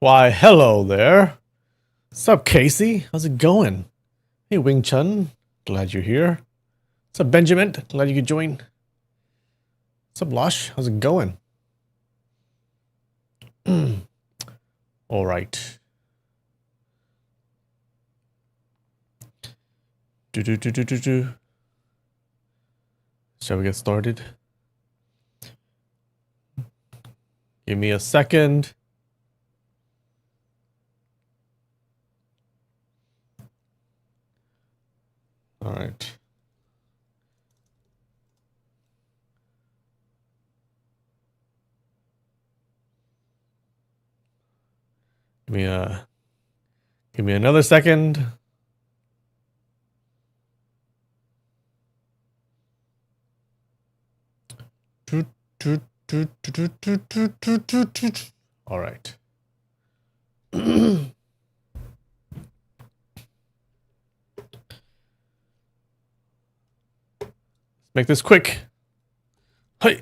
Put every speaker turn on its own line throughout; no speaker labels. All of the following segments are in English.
Why, hello there. What's up, Casey? How's it going? Hey, Wing Chun. Glad you're here. What's up, Benjamin? Glad you could join. What's up, Losh? How's it going? All right. Shall we get started? Give me a second. All right. Give me another second. All right. Make this quick. Hey.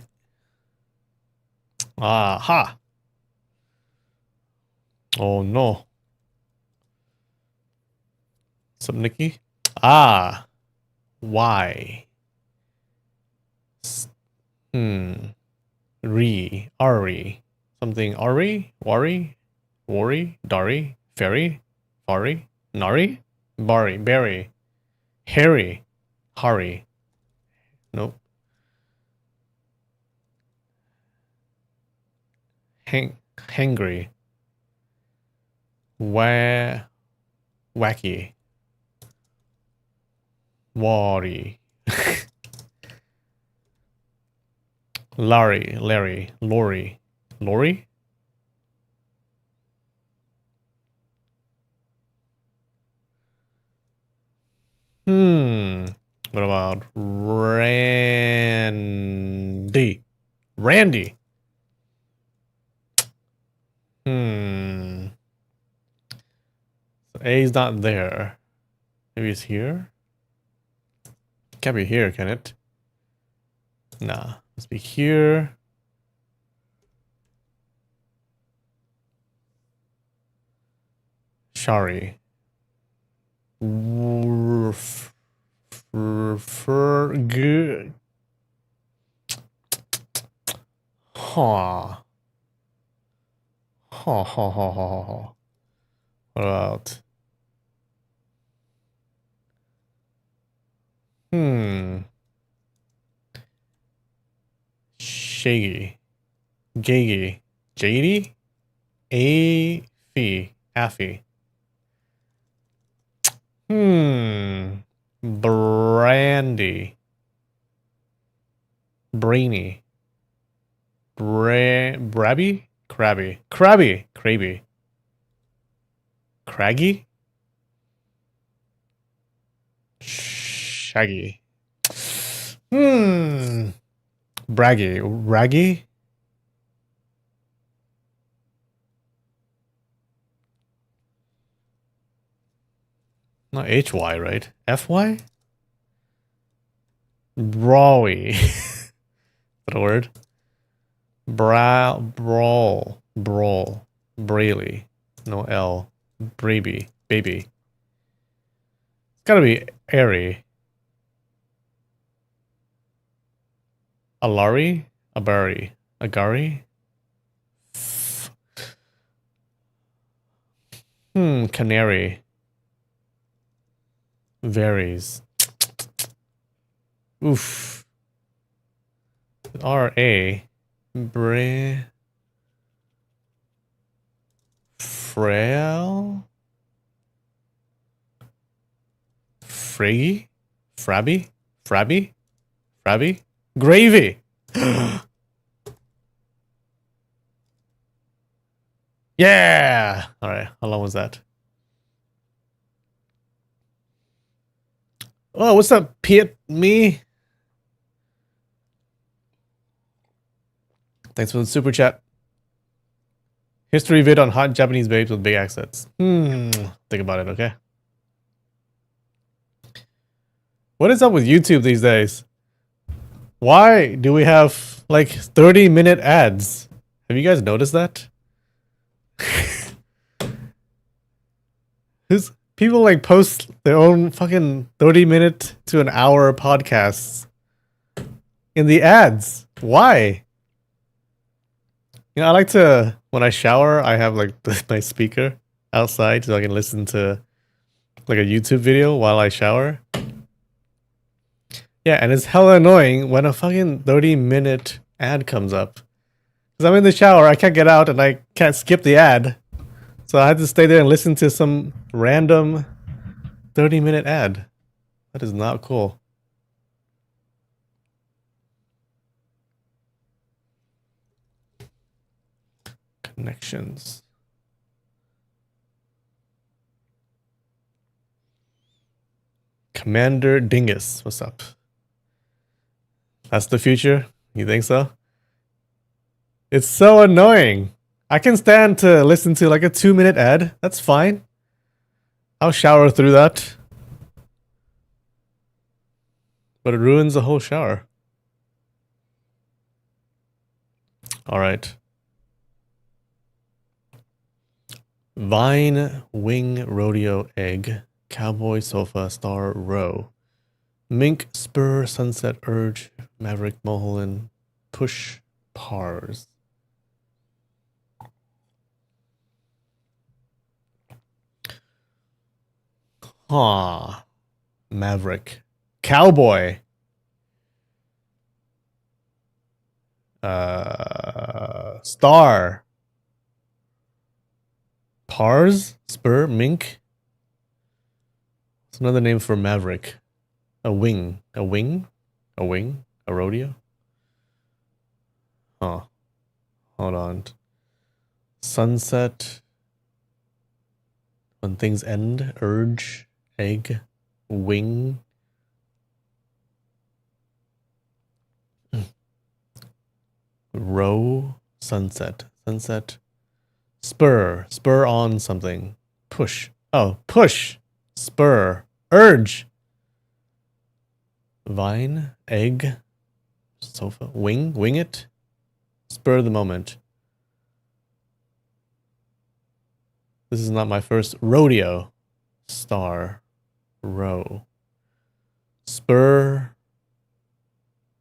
Aha. Oh no. What's up, Nikki? Ah. Why? Ari. Something Ari? Wari? Wari? Dari? Ferry? Fari? Nari? Bari? Berry? Harry? Hari? Nope. Hangry? Wacky? Wari? Larry? Lori? What about Randy? So A's not there. Maybe it's here? Can't be here, can it? Nah, must be here. Shari. Good. Ha. What about? Shaggy. Gaggy. Jady? Affy. Brandy. Brainy. Brabby? Crabby. Craggy? Shaggy. Raggy? Not HY, right? FY? Brawy. What a word? Brawl. Brayley. No L. Baby. It's gotta be airy. Alari? Abari? Agari? Canary. Varies. Oof. R.A. Frail? Fraggy? Frabby? Gravy! Yeah! Alright, how long was that? Oh, what's up, Piet Me? Thanks for the super chat. History vid on hot Japanese babes with big accents. Think about it, okay? What is up with YouTube these days? Why do we have like 30-minute ads? Have you guys noticed that? Who's people like post their own fucking 30-minute to an hour podcasts in the ads? Why? You know, I like to when I shower, I have like my speaker outside so I can listen to like a YouTube video while I shower. Yeah, and it's hella annoying when a fucking 30-minute ad comes up. Because I'm in the shower, I can't get out and I can't skip the ad. So I had to stay there and listen to some random 30-minute ad. That is not cool. Connections. Commander Dingus, what's up? That's the future? You think so? It's so annoying. I can stand to listen to like a 2-minute ad. That's fine. I'll shower through that. But it ruins the whole shower. Alright. Vine, Wing, Rodeo, Egg, Cowboy, Sofa, Star, Row, Mink, Spur, Sunset, Urge, Maverick, Mulholland, Push, Pars. Huh. Maverick. Cowboy. Star. Pars? Spur? Mink? It's another name for Maverick. A wing. A wing? A wing? A rodeo? Huh. Hold on. Sunset. When things end. Urge. Egg. Wing. Row. Sunset. Sunset. Spur. Spur on something. Push. Oh, push. Spur. Urge. Vine. Egg. Sofa. Wing. Wing it. Spur the moment. This is not my first rodeo. Star. Row. Spur.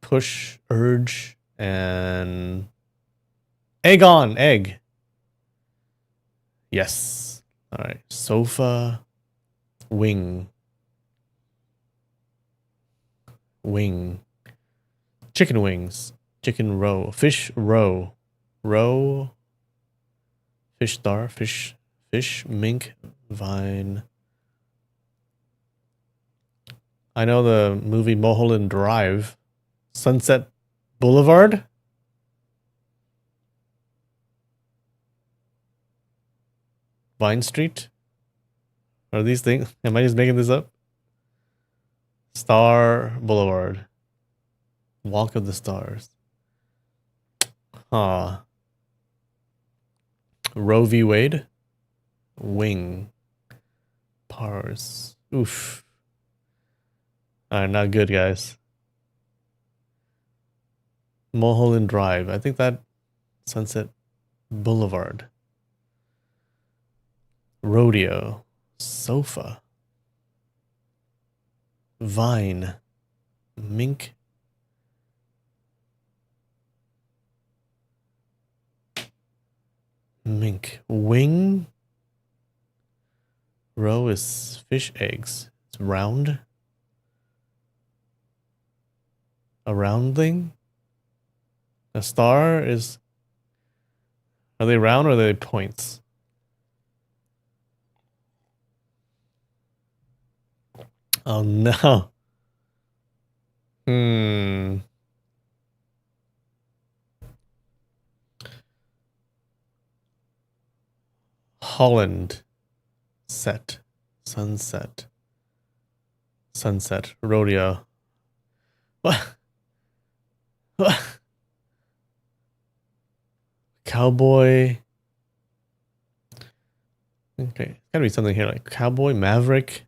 Push. Urge. And egg on. Egg. Yes. All right. Sofa. Wing. Wing. Chicken wings. Chicken row. Fish row. Row. Fish star. Fish. Fish. Mink. Vine. I know the movie Mulholland Drive. Sunset Boulevard. Vine Street. Are these things? Am I just making this up? Star Boulevard. Walk of the Stars. Huh. Roe v. Wade. Wing. Pars. Oof. Alright, not good, guys. Mulholland Drive. I think that Sunset Boulevard. Rodeo. Sofa. Vine. Mink. Mink. Wing. Row is fish eggs. It's round. A round thing. A star is. Are they round or are they points? Oh no. Holland. Set. Sunset. Sunset. Rodeo. What? What? Cowboy. Okay. Gotta be something here like Cowboy, Maverick.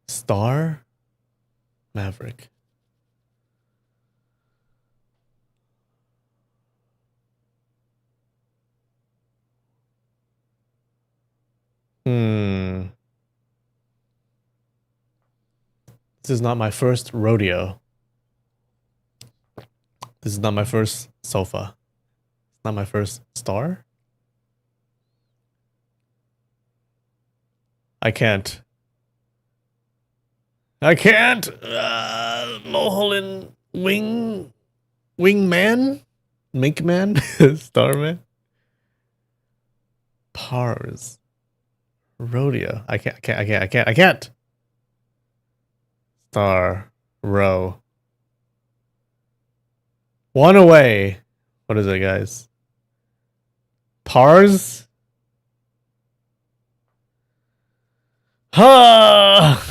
Star? Maverick. Hmm. This is not my first rodeo. This is not my first sofa. It's not my first star. I can't. I can't. Mulholland Wingman? Minkman? Starman? Pars. Rodeo. I can't. Star. Row. One away. What is it, guys? Pars? Ha!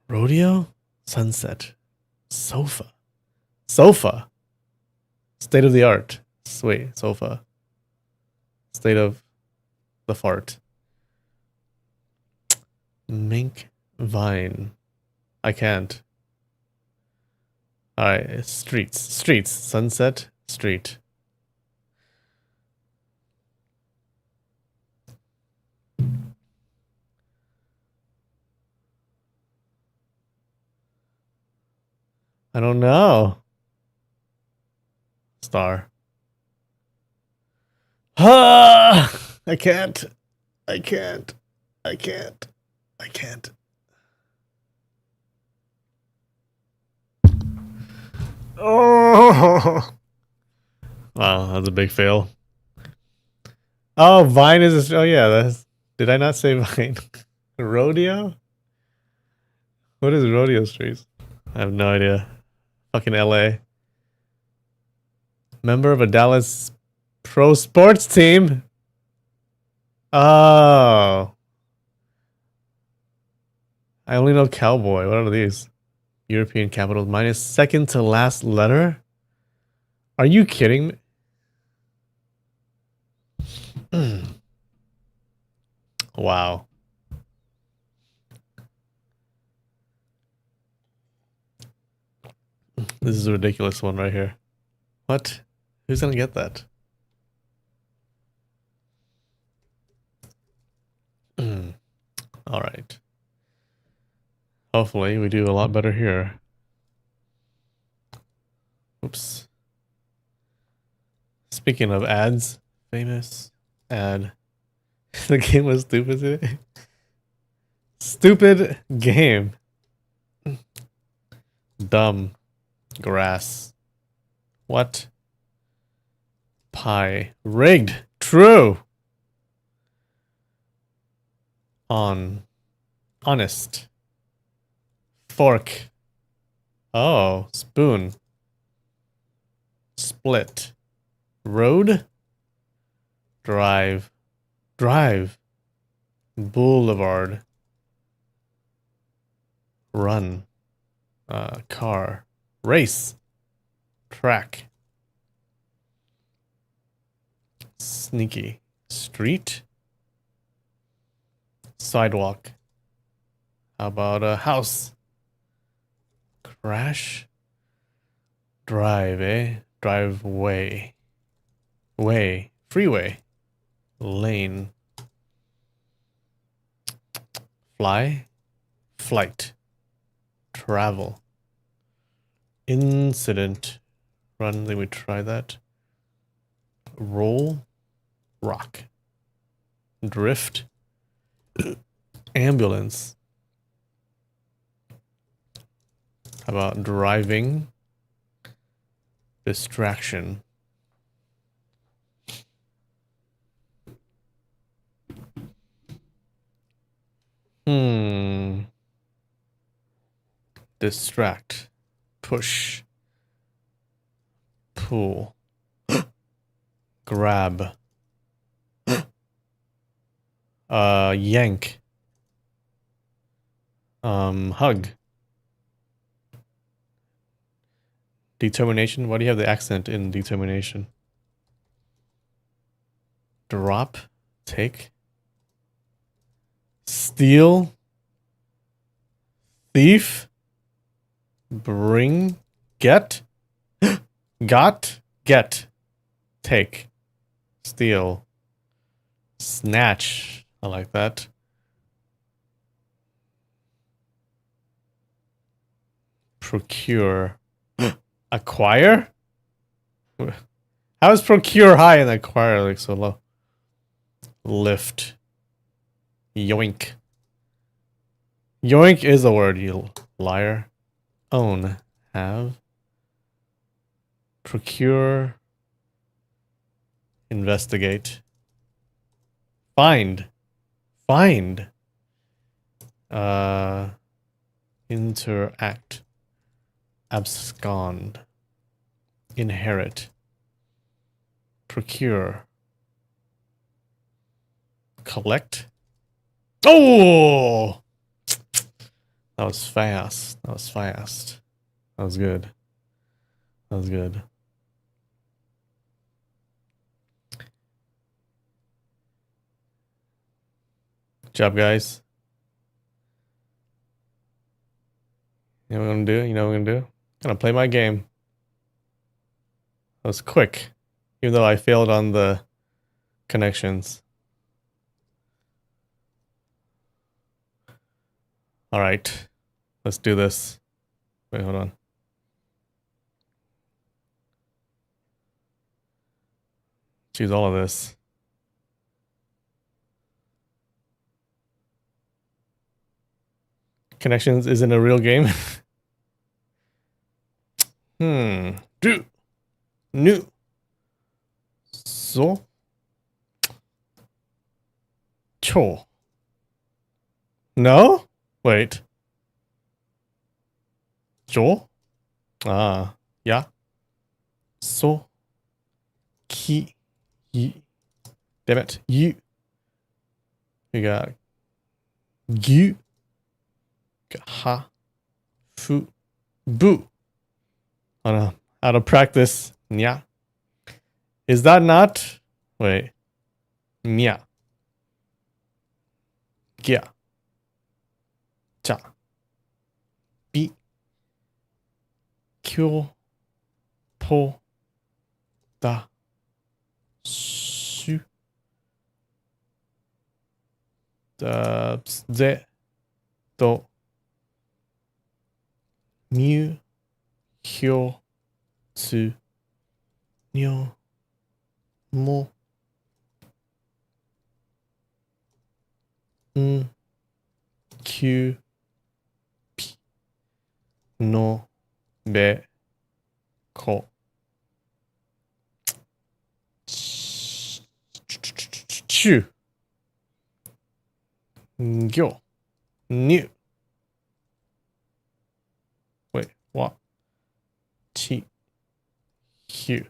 Rodeo? Sunset. Sofa. Sofa. State of the art. Sweet. Sofa. State of the fart. Mink vine. I can't. Alright, streets. Streets. Sunset. Street. I don't know. Star. Ah! I can't. I can't. I can't. I can't. Oh! Wow, that's a big fail. Oh, Vine is a... Oh, yeah, that's... Did I not say Vine? Rodeo? What is Rodeo Streets? I have no idea. Fucking LA. Member of a Dallas pro sports team. Oh. I only know cowboy. What are these? European capitals minus second to last letter? Are you kidding me? Wow. This is a ridiculous one right here. What? Who's gonna get that? All right. Hopefully we do a lot better here. Oops. Speaking of ads, famous ad. The game was stupid today. Stupid game. Dumb. Grass. What? Pie. Rigged. True. On. Honest. Fork. Oh, spoon. Split. Road. Drive. Drive. Boulevard. Run. Car. Race. Track. Sneaky. Street. Sidewalk. How about a house? Crash. Drive, eh? Driveway. Way. Freeway. Lane. Fly. Flight. Travel. Incident. Run, then we try that. Roll. Rock. Drift. Ambulance. How about driving? Distraction. Distract. Push. Pull. Grab. Yank. Hug. Determination. Why do you have the accent in determination? Drop. Take. Steal. Thief. Bring. Get. Got. Get. Take. Steal. Snatch. I like that. Procure. Acquire? How is procure high and acquire like so low? Lift. Yoink. Yoink is a word, you liar. Own. Have. Procure. Investigate. Find. Find. Interact. Abscond. Inherit. Procure. Collect. Oh! That was fast. That was fast. That was good. That was good. Good job, guys. You know what I'm gonna do? You know what I'm gonna do? I'm gonna play my game. That was quick. Even though I failed on the connections. Alright. Let's do this. Wait, hold on. Choose all of this. Connections isn't a real game. Do. New. So. Cho. No? Wait. Jo? Ah. Yeah. So. Ki. Yi. Damn it. You. We got. Gu. Ha. Fu. Bu. I don't know how to practice. Nya. Is that not? Wait. Nya. Gya. Cha. Bi. Kyo. Po. Da. Su. Da. Ze. Do. Mu. Hyo. Tsu. Nyo. Mo. Q. P. No. Be. Ko. Chu. Gyo. New. Wait, what? Chi. Q.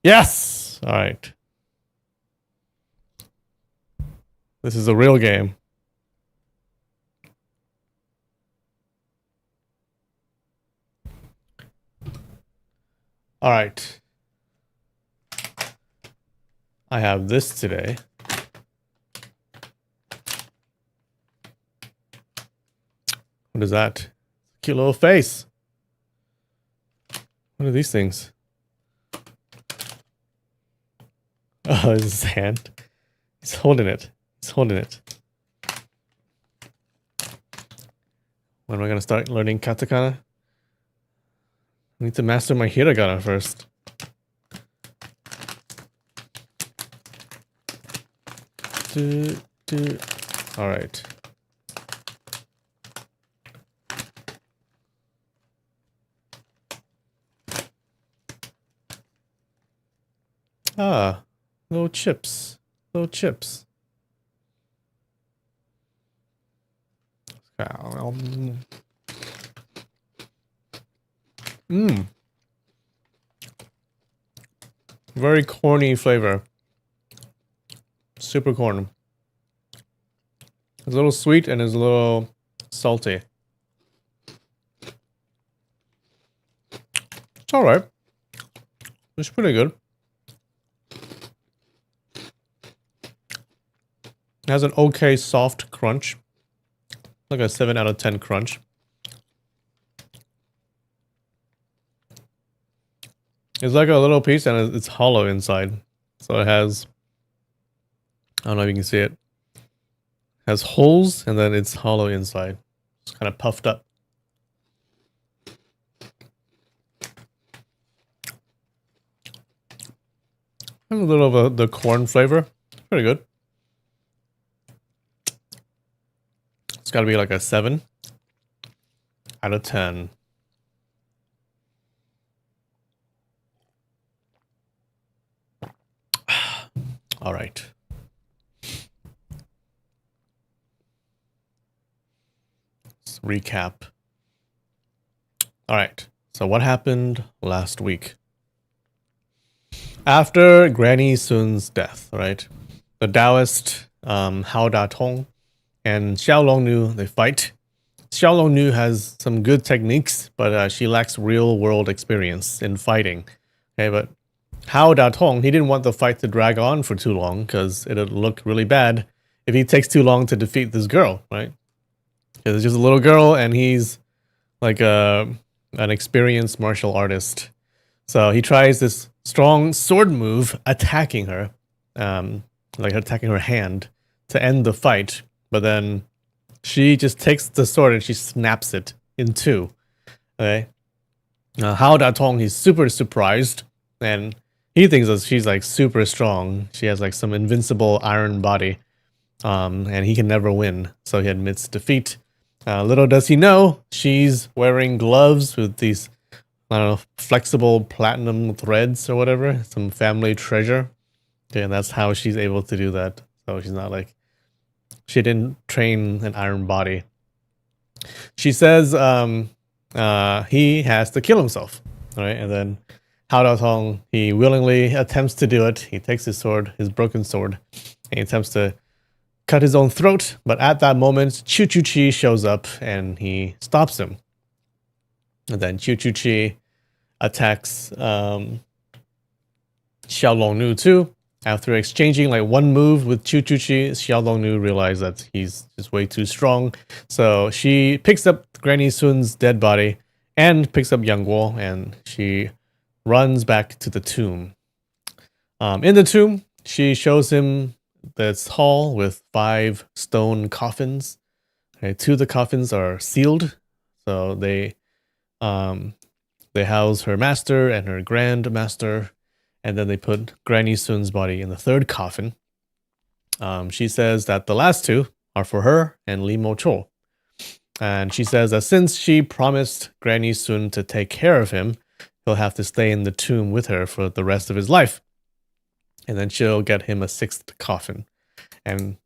Yes! Alright. This is a real game. Alright. I have this today. What is that? Cute little face. What are these things? Oh, it's his hand. He's holding it. He's holding it. When am I gonna start learning katakana? I need to master my hiragana first. Alright. Ah, little chips. Little chips. Very corny flavor. Super corn. It's a little sweet and it's a little salty. It's alright. It's pretty good. It has an okay soft crunch. Like a 7 out of 10 crunch. It's like a little piece and it's hollow inside. So it has, I don't know if you can see it, has holes and then it's hollow inside. It's kind of puffed up. And a little of the corn flavor. Pretty good. It's got to be like a 7 out of 10. All right. Let's recap. All right. So what happened last week? After Granny Sun's death, right? The Taoist Hao Da Tong and Xiao Longnu, they fight. Xiao Longnu has some good techniques, but she lacks real-world experience in fighting. Okay, but Hao Da Tong, he didn't want the fight to drag on for too long because it'd look really bad if he takes too long to defeat this girl, right? Because it's just a little girl and he's like an experienced martial artist. So he tries this strong sword move attacking her, like attacking her hand to end the fight. But then she just takes the sword and she snaps it in two. Okay. Hao Da Tong, he's super surprised and he thinks that she's like super strong. She has like some invincible iron body, and he can never win. So he admits defeat. Little does he know, she's wearing gloves with these, I don't know, flexible platinum threads or whatever, some family treasure. Okay, and that's how she's able to do that. So she's not like, she didn't train an iron body. She says he has to kill himself, right? And then Hao Da Tong, he willingly attempts to do it. He takes his sword, his broken sword, and he attempts to cut his own throat. But at that moment, Chu Chu Chi shows up and he stops him. And then Chu Chu Chi attacks Xiao Longnu too. After exchanging like one move with Chu Chu Chi, Xiao Longnu realized that he's just way too strong. So she picks up Granny Sun's dead body and picks up Yang Guo, and she runs back to the tomb. In the tomb, she shows him this hall with 5 stone coffins. Okay, 2 of the coffins are sealed, so they house her master and her grandmaster, and then they put Granny Sun's body in the 3rd coffin. She says that the last 2 are for her and Li Mo Cho. And she says that since she promised Granny Sun to take care of him, he'll have to stay in the tomb with her for the rest of his life. And then she'll get him a 6th coffin. And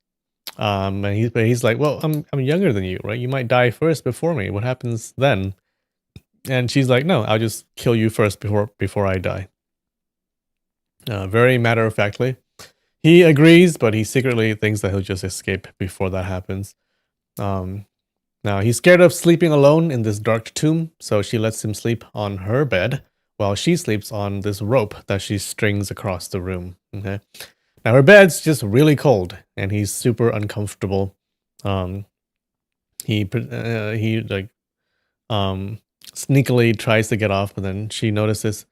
he's like, well, I'm younger than you, right? You might die first before me. What happens then? And she's like, no, I'll just kill you first before I die. Very matter-of-factly. He agrees, but he secretly thinks that he'll just escape before that happens. Now, he's scared of sleeping alone in this dark tomb, so she lets him sleep on her bed while she sleeps on this rope that she strings across the room. Okay. Now, her bed's just really cold, and he's super uncomfortable. He sneakily tries to get off, but then she notices.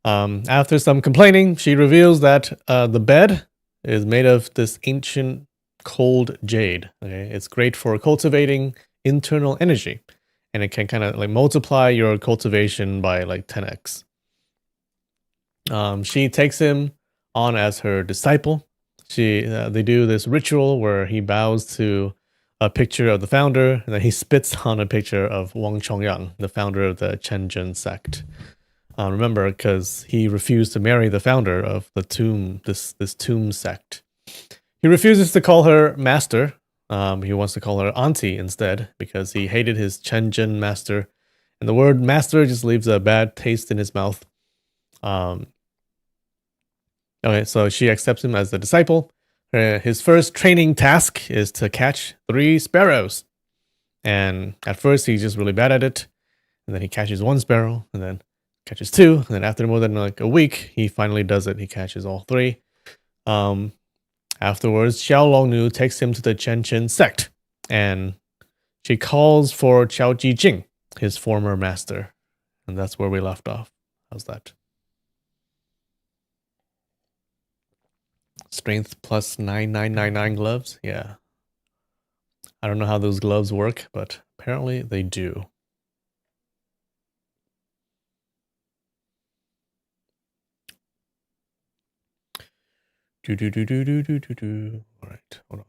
After some complaining, she reveals that the bed is made of this ancient cold jade. Okay, it's great for cultivating internal energy, and it can kind of like multiply your cultivation by like 10x. She takes him on as her disciple. They do this ritual where he bows to a picture of the founder, and then he spits on a picture of Wang Chongyang, the founder of the Chenjun sect. Remember, because he refused to marry the founder of the tomb, this tomb sect. He refuses to call her master. He wants to call her auntie instead, because he hated his Chenjun master, and the word master just leaves a bad taste in his mouth. Okay, so she accepts him as the disciple. His first training task is to catch 3 sparrows. And at first, he's just really bad at it. And then he catches 1 sparrow, and then catches 2. And then after more than like a week, he finally does it. He catches all 3. Afterwards, Xiao Longnu takes him to the Chenchen sect. And she calls for Qiao Jijing, his former master. And that's where we left off. How's that? Strength plus 9999 gloves? Yeah. I don't know how those gloves work, but apparently they do. Do. All right, hold on.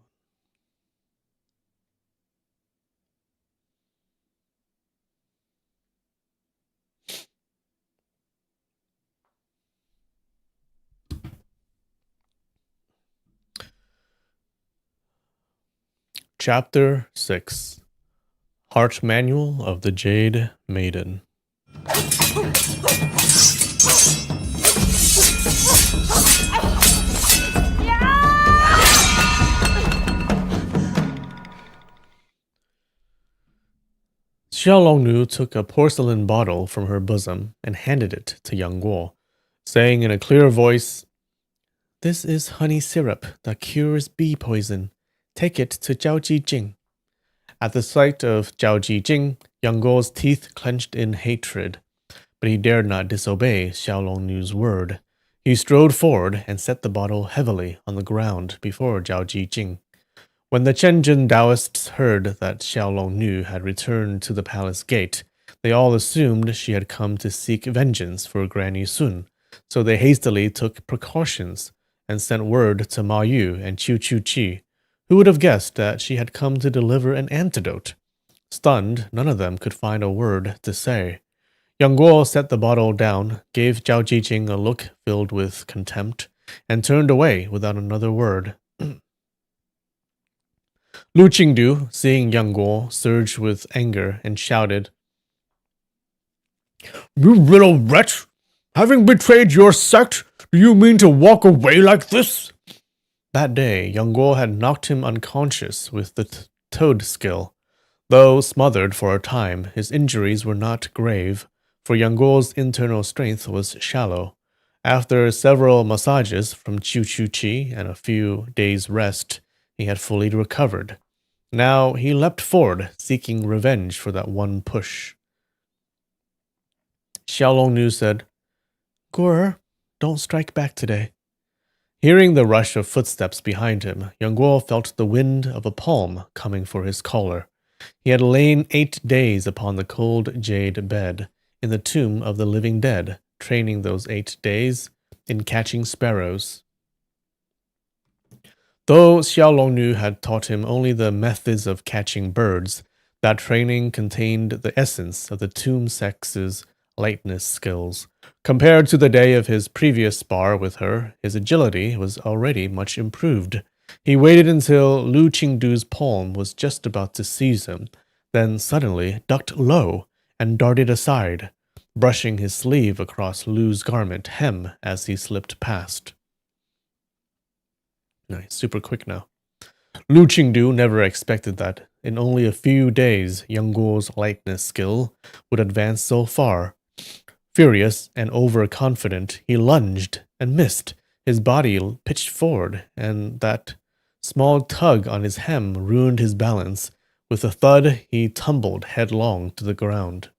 Chapter 6 Heart Manual of the Jade Maiden. Xiaolongnu took a porcelain bottle from her bosom and handed it to Yang Guo, saying in a clear voice, "This is honey syrup that cures bee poison. Take it to Zhao Jing." At the sight of Zhao Jing, Yang Guo's teeth clenched in hatred, but he dared not disobey Xiaolongnu's word. He strode forward and set the bottle heavily on the ground before Zhao Jing. When the Chenjin Taoists heard that Xiaolongnu had returned to the palace gate, they all assumed she had come to seek vengeance for Granny Sun, so they hastily took precautions and sent word to Ma Yu and Qiu Qi. Who would have guessed that she had come to deliver an antidote? Stunned, none of them could find a word to say. Yang Guo set the bottle down, gave Zhao Jijing a look filled with contempt, and turned away without another word. Lu Qingdu, seeing Yang Guo, surged with anger and shouted, "You little wretch! Having betrayed your sect, do you mean to walk away like this?" That day, Yang Guo had knocked him unconscious with the toad skill. Though smothered for a time, his injuries were not grave, for Yang Guo's internal strength was shallow. After several massages from Qiu Qi and a few days' rest, he had fully recovered. Now he leapt forward, seeking revenge for that one push. Xiaolongnu said, "Guo, don't strike back today." Hearing the rush of footsteps behind him, Yang Guo felt the wind of a palm coming for his collar. He had lain 8 days upon the cold jade bed in the tomb of the living dead, training those 8 days in catching sparrows. Though Xiaolongnu had taught him only the methods of catching birds, that training contained the essence of the tomb sex's lightness skills. Compared to the day of his previous spar with her, his agility was already much improved. He waited until Lu Qingdu's palm was just about to seize him, then suddenly ducked low and darted aside, brushing his sleeve across Lu's garment hem as he slipped past. Nice, super quick now. Lu Qingdu never expected that in only a few days Yang Guo's lightness skill would advance so far. Furious and overconfident, he lunged and missed. His body pitched forward, and that small tug on his hem ruined his balance. With a thud, he tumbled headlong to the ground.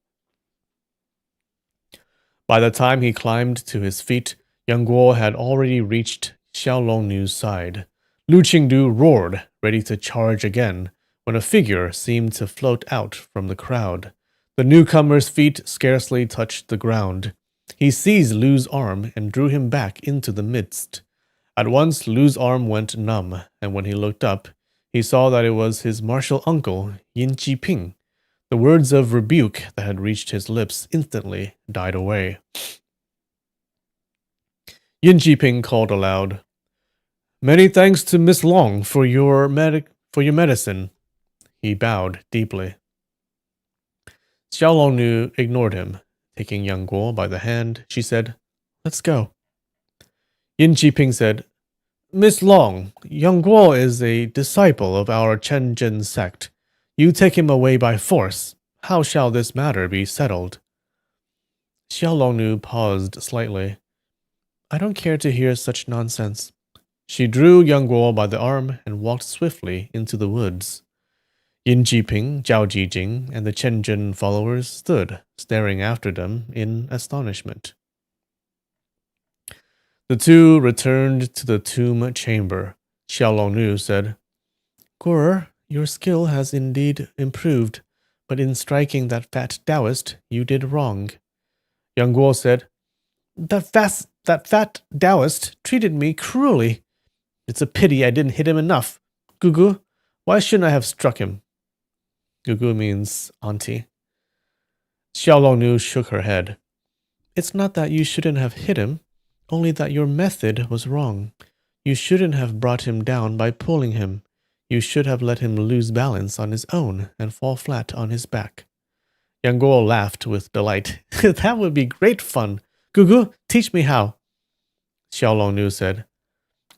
By the time he climbed to his feet, Yang Guo had already reached Xiaolongnu's side. Lu Qingdu roared, ready to charge again, when a figure seemed to float out from the crowd. The newcomer's feet scarcely touched the ground. He seized Lu's arm and drew him back into the midst. At once, Lu's arm went numb, and when he looked up, he saw that it was his martial uncle, Yin Jiping. The words of rebuke that had reached his lips instantly died away. Yin Jiping called aloud, "Many thanks to Miss Long for your medicine." He bowed deeply. Xiaolongnu ignored him. Taking Yang Guo by the hand, she said, "Let's go." Yin Jiping said, "Miss Long, Yang Guo is a disciple of our Chenjin sect. You take him away by force. How shall this matter be settled?" Xiaolongnu paused slightly. "I don't care to hear such nonsense." She drew Yang Guo by the arm and walked swiftly into the woods. Yin Jiping, Zhao Jijing, and the Chenjin followers stood, staring after them in astonishment. The two returned to the tomb chamber. Xiaolongnu said, Gurer, your skill has indeed improved, but in striking that fat Taoist, you did wrong. Yang Guo said, that fat Taoist treated me cruelly. It's a pity I didn't hit him enough. Gugu, why shouldn't I have struck him? Gugu means auntie. Xiaolongnu shook her head. It's not that you shouldn't have hit him, only that your method was wrong. You shouldn't have brought him down by pulling him. You should have let him lose balance on his own and fall flat on his back. Yang Guo laughed with delight. That would be great fun. Gugu, teach me how. Xiaolongnu said,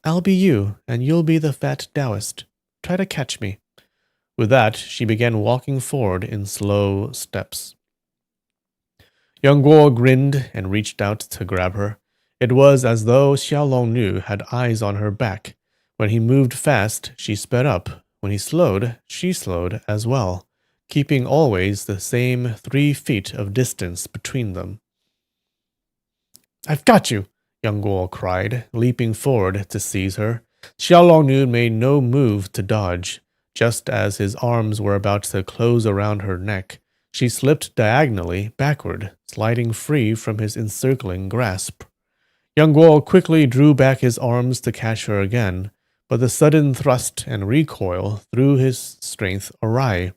I'll be you, and you'll be the fat Taoist. Try to catch me. With that, she began walking forward in slow steps. Yang Guo grinned and reached out to grab her. It was as though Xiaolongnu had eyes on her back. When he moved fast, she sped up. When he slowed, she slowed as well, keeping always the same 3 feet of distance between them. I've got you, Yang Guo cried, leaping forward to seize her. Xiaolongnu made no move to dodge. Just as his arms were about to close around her neck, she slipped diagonally backward, sliding free from his encircling grasp. Yang Guo quickly drew back his arms to catch her again, but the sudden thrust and recoil threw his strength awry.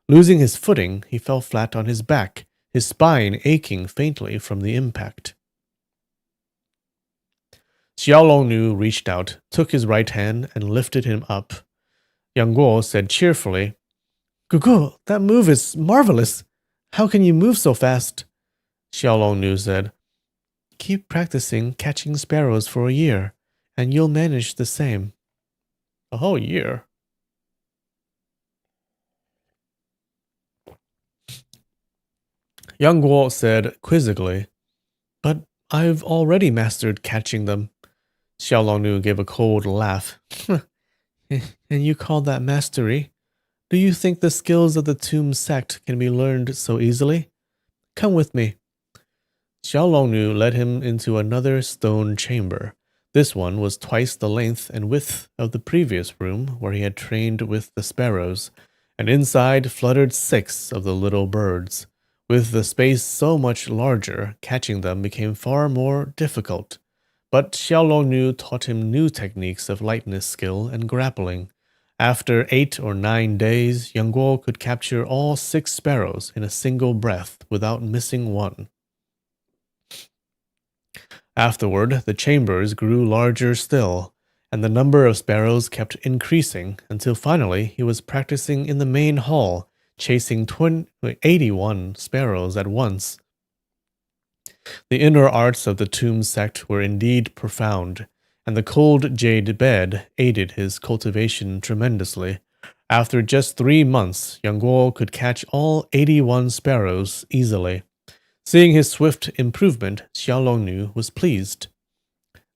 Losing his footing, he fell flat on his back, his spine aching faintly from the impact. Xiaolongnu reached out, took his right hand, and lifted him up. Yang Guo said cheerfully, Gugu, that move is marvelous. How can you move so fast? Xiaolongnu said, Keep practicing catching sparrows for a year, and you'll manage the same. A whole year? Yang Guo said quizzically, But I've already mastered catching them. Xiaolongnu gave a cold laugh. And you call that mastery? Do you think the skills of the tomb sect can be learned so easily? Come with me. Xiaolongnu led him into another stone chamber. This one was twice the length and width of the previous room where he had trained with the sparrows, and inside fluttered 6 of the little birds. With the space so much larger, catching them became far more difficult. But Xiaolongnu taught him new techniques of lightness skill and grappling. After 8 or 9 days, Yang Guo could capture all 6 sparrows in a single breath without missing one. Afterward, the chambers grew larger still, and the number of sparrows kept increasing until finally he was practicing in the main hall, chasing 81 sparrows at once. The inner arts of the tomb sect were indeed profound, and the cold jade bed aided his cultivation tremendously. After just 3 months, Yang Guo could catch all 81 sparrows easily. Seeing his swift improvement, Xiaolongnu was pleased.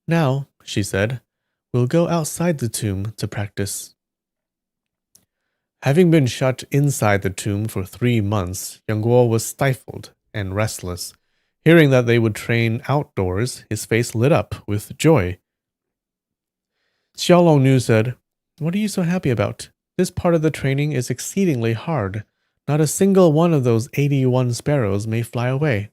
Now, she said, we'll go outside the tomb to practice. Having been shut inside the tomb for 3 months, Yang Guo was stifled and restless. Hearing that they would train outdoors, his face lit up with joy. Xiaolongnu said, What are you so happy about? This part of the training is exceedingly hard. Not a single one of those 81 sparrows may fly away.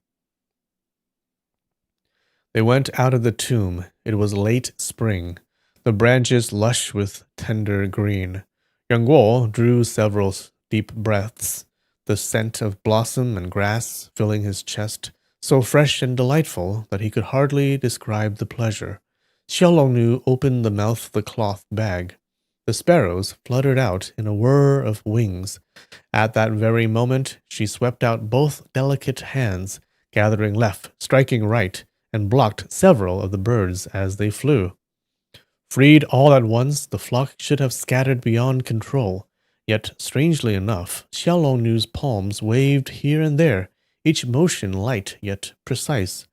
They went out of the tomb. It was late spring, the branches lush with tender green. Yang Guo drew several deep breaths, the scent of blossom and grass filling his chest, so fresh and delightful that he could hardly describe the pleasure. Xiaolongnu opened the mouth of the cloth bag. The sparrows fluttered out in a whir of wings. At that very moment, she swept out both delicate hands, gathering left, striking right, and blocked several of the birds as they flew. Freed all at once, the flock should have scattered beyond control. Yet, strangely enough, Xiaolongnu's palms waved here and there, each motion light yet precise,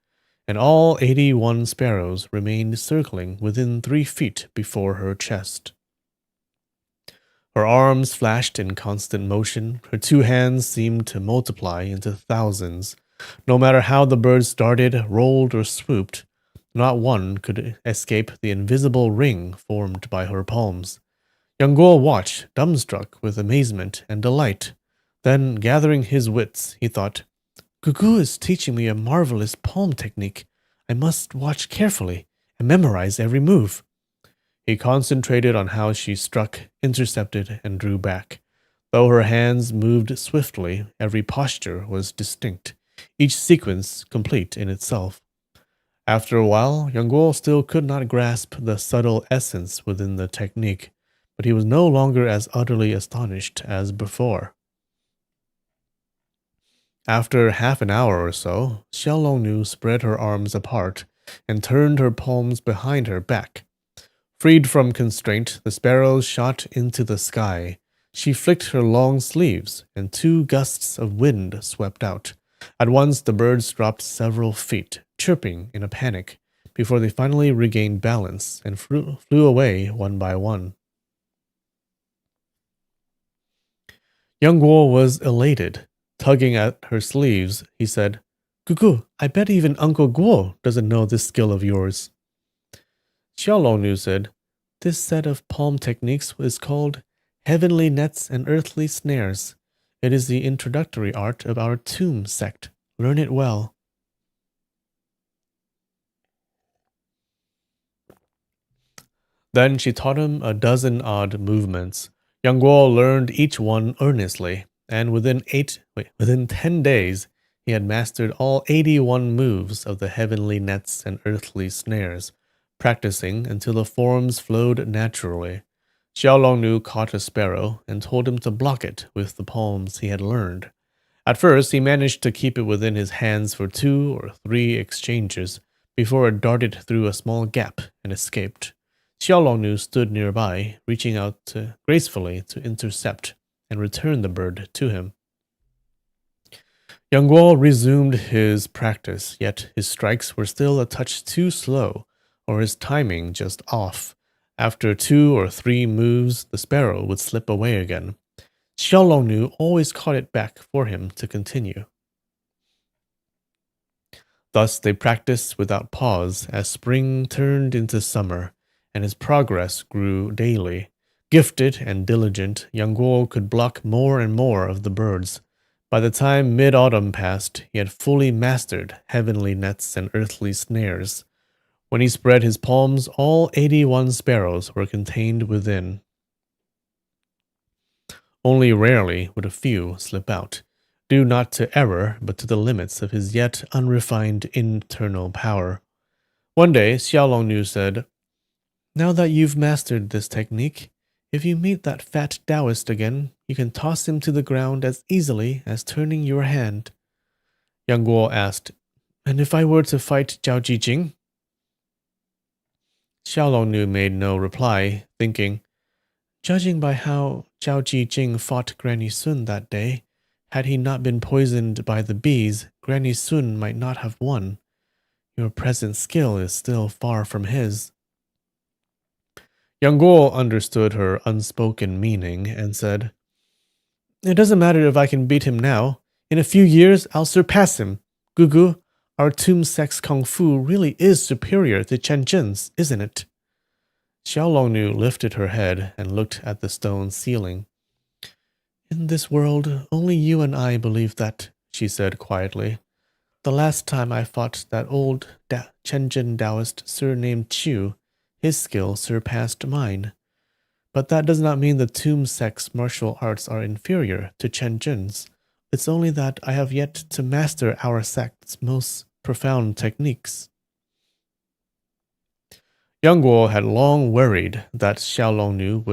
and all 81 sparrows remained circling within 3 feet before her chest. Her arms flashed in constant motion. Her 2 hands seemed to multiply into thousands. No matter how the birds darted, rolled, or swooped, Not one could escape the invisible ring formed by her palms. Young Guo watched, dumbstruck with amazement and delight. Then, gathering his wits, he thought, Gugu is teaching me a marvelous palm technique. I must watch carefully and memorize every move. He concentrated on how she struck, intercepted, and drew back. Though her hands moved swiftly, every posture was distinct, each sequence complete in itself. After a while, Yang Guo still could not grasp the subtle essence within the technique, but he was no longer as utterly astonished as before. After half an hour or so, Xiaolongnu spread her arms apart and turned her palms behind her back. Freed from constraint, the sparrow shot into the sky. She flicked her long sleeves, and 2 gusts of wind swept out. At once, the birds dropped several feet, chirping in a panic, before they finally regained balance and flew away one by one. Young Guo was elated. Tugging at her sleeves, he said, Gugu, I bet even Uncle Guo doesn't know this skill of yours. Xiaolongnu said, This set of palm techniques is called Heavenly Nets and Earthly Snares. It is the introductory art of our tomb sect. Learn it well. Then she taught him a dozen odd movements. Yang Guo learned each one earnestly, and within 10 days, he had mastered all 81 moves of the heavenly nets and earthly snares, practicing until the forms flowed naturally. Xiaolongnu caught a sparrow and told him to block it with the palms he had learned. At first, he managed to keep it within his hands for 2 or 3 exchanges before it darted through a small gap and escaped. Xiaolongnu stood nearby, reaching out gracefully to intercept and return the bird to him. Yang Guo resumed his practice, yet his strikes were still a touch too slow, or his timing just off. After 2 or 3 moves, the sparrow would slip away again. Xiaolongnu always caught it back for him to continue. Thus they practiced without pause as spring turned into summer, and his progress grew daily. Gifted and diligent, Yang Guo could block more and more of the birds. By the time mid-autumn passed, he had fully mastered heavenly nets and earthly snares. When he spread his palms, all 81 sparrows were contained within. Only rarely would a few slip out, due not to error, but to the limits of his yet unrefined internal power. One day, Xiaolongnu said, Now that you've mastered this technique, if you meet that fat Taoist again, you can toss him to the ground as easily as turning your hand. Yang Guo asked, And if I were to fight Zhao Jijing? Xiaolongnu made no reply, thinking, Judging by how Zhao Jijing fought Granny Sun that day, had he not been poisoned by the bees, Granny Sun might not have won. Your present skill is still far from his. Yang Guo understood her unspoken meaning and said, It doesn't matter if I can beat him now. In a few years, I'll surpass him. Gugu, our tomb sect's kung fu really is superior to Chen Zhen's, isn't it? Xiaolongnu lifted her head and looked at the stone ceiling. In this world, only you and I believe that, she said quietly. The last time I fought that old Chen Zhen Taoist surnamed Chu, his skill surpassed mine. But that does not mean the tomb sect's martial arts are inferior to Chen Zhen's. It's only that I have yet to master our sect's most profound techniques. Yang Guo had long worried that Xiaolongnu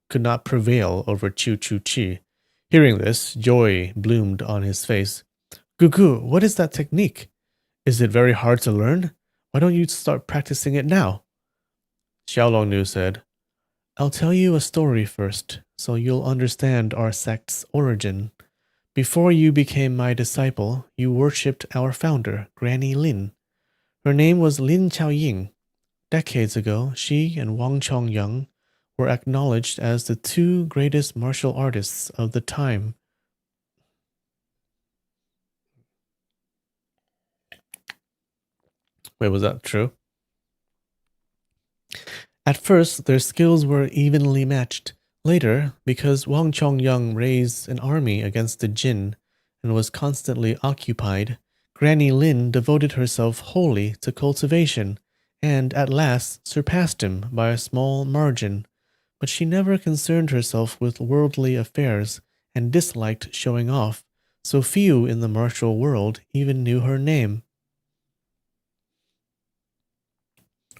could not prevail over Chu Chu Chi. Hearing this, joy bloomed on his face. Gugu, what is that technique? Is it very hard to learn? Why don't you start practicing it now? Xiaolongnu said, I'll tell you a story first, so you'll understand our sect's origin. Before you became my disciple, you worshipped our founder, Granny Lin. Her name was Lin Chaoying. Decades ago, she and Wang Chongyang were acknowledged as the 2 greatest martial artists of the time. Wait, was that true? At first, their skills were evenly matched. Later, because Wang Chongyang raised an army against the Jin and was constantly occupied, Granny Lin devoted herself wholly to cultivation and at last surpassed him by a small margin. But she never concerned herself with worldly affairs and disliked showing off, so few in the martial world even knew her name.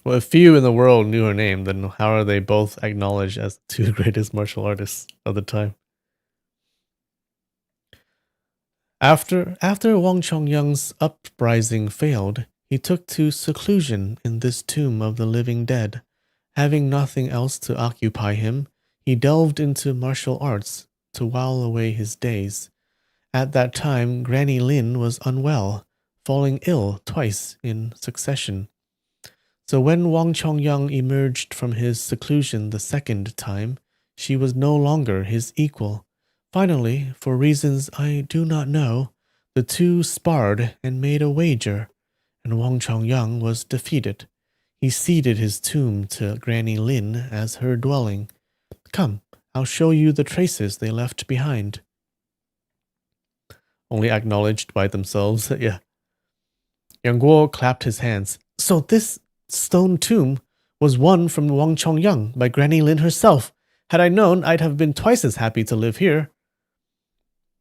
Well, if few in the world knew her name, then how are they both acknowledged as the two greatest martial artists of the time? After Wang Chongyang's uprising failed, he took to seclusion in this tomb of the living dead. Having nothing else to occupy him, he delved into martial arts to while away his days. At that time, Granny Lin was unwell, falling ill twice in succession. So when Wang Chongyang emerged from his seclusion the second time, she was no longer his equal. Finally, for reasons I do not know, the two sparred and made a wager, and Wang Chongyang was defeated. He ceded his tomb to Granny Lin as her dwelling. Come, I'll show you the traces they left behind. Only acknowledged by themselves, yeah. Yang Guo clapped his hands. So this stone tomb was won from Wang Chongyang by Granny Lin herself. Had I known, I'd have been twice as happy to live here.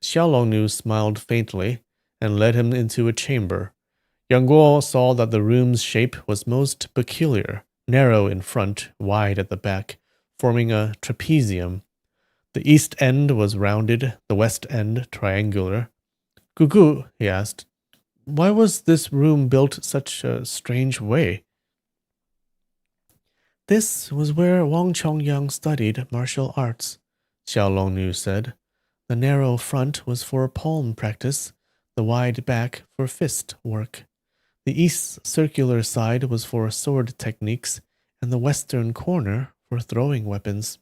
Xiaolongnu smiled faintly and led him into a chamber. Yang Guo saw that the room's shape was most peculiar, narrow in front, wide at the back, forming a trapezium. The east end was rounded, the west end triangular. Gugu, he asked, why was this room built such a strange way? This was where Wang Chongyang studied martial arts, Xiaolongnu said. The narrow front was for palm practice, the wide back for fist work. The east circular side was for sword techniques, and the western corner for throwing weapons.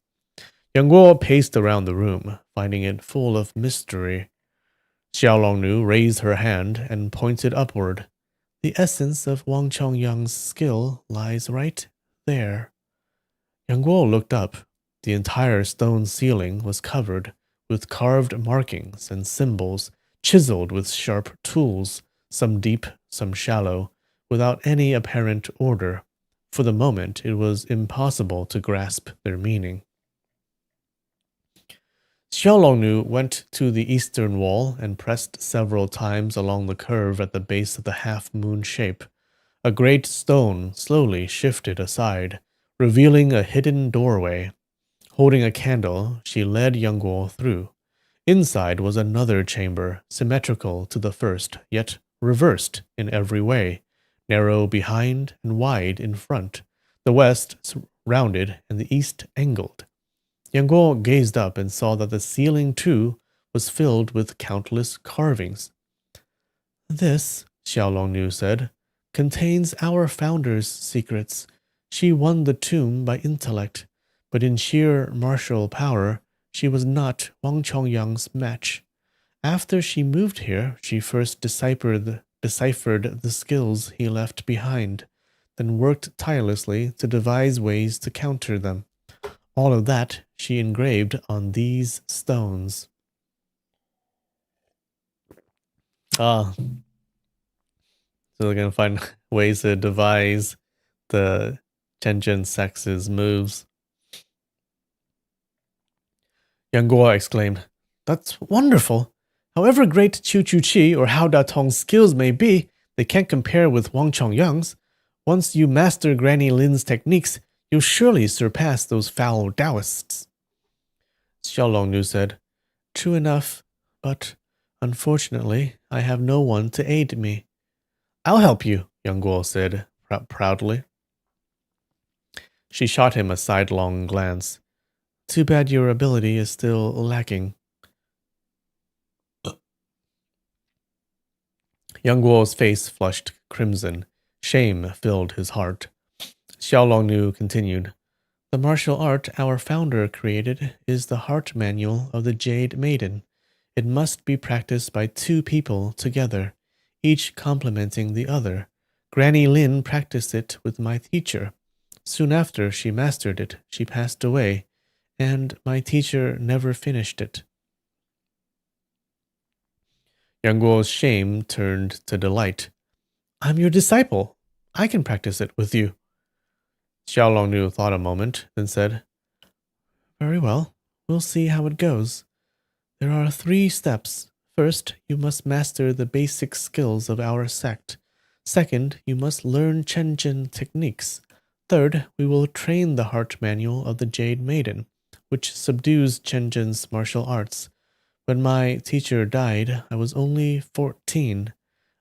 Yang Guo paced around the room, finding it full of mystery. Xiaolongnu raised her hand and pointed upward. The essence of Wang Chongyang's skill lies right there. Yang Guo looked up. The entire stone ceiling was covered with carved markings and symbols, chiseled with sharp tools, some deep, some shallow, without any apparent order. For the moment, it was impossible to grasp their meaning. Xiaolongnu went to the eastern wall and pressed several times along the curve at the base of the half-moon shape. A great stone slowly shifted aside, revealing a hidden doorway. Holding a candle, she led Yang Guo through. Inside was another chamber, symmetrical to the first, yet reversed in every way, narrow behind and wide in front, the west rounded and the east angled. Yang Guo gazed up and saw that the ceiling, too, was filled with countless carvings. This, Xiaolongnu said, contains our founder's secrets. She won the tomb by intellect, but in sheer martial power, she was not Wang Chongyang's match. After she moved here, she first deciphered the skills he left behind, then worked tirelessly to devise ways to counter them. All of that she engraved on these stones. So they're going to find ways to devise the Tianjin sex's moves. Yang Guo exclaimed, "That's wonderful! However great Chu Chu Chi or Hao Da Tong's skills may be, they can't compare with Wang Chongyang's. Once you master Granny Lin's techniques, you'll surely surpass those foul Taoists." Xiaolongnu said, "True enough, but unfortunately, I have no one to aid me." "I'll help you," Yang Guo said proudly. She shot him a sidelong glance. "Too bad your ability is still lacking." Yang Guo's face flushed crimson. Shame filled his heart. Xiaolongnu continued, "The martial art our founder created is the heart manual of the Jade Maiden. It must be practiced by two people together, each complementing the other. Granny Lin practiced it with my teacher. Soon after she mastered it, she passed away, and my teacher never finished it. Yang Guo's shame turned to delight. I'm your disciple. I can practice it with you. Xiao Longnu thought a moment, then said, Very well. We'll see how it goes. There are 3 steps. First, you must master the basic skills of our sect. Second, you must learn Chenjin techniques. Third, we will train the heart manual of the Jade Maiden, which subdues Chenjin's martial arts. When my teacher died, I was only 14.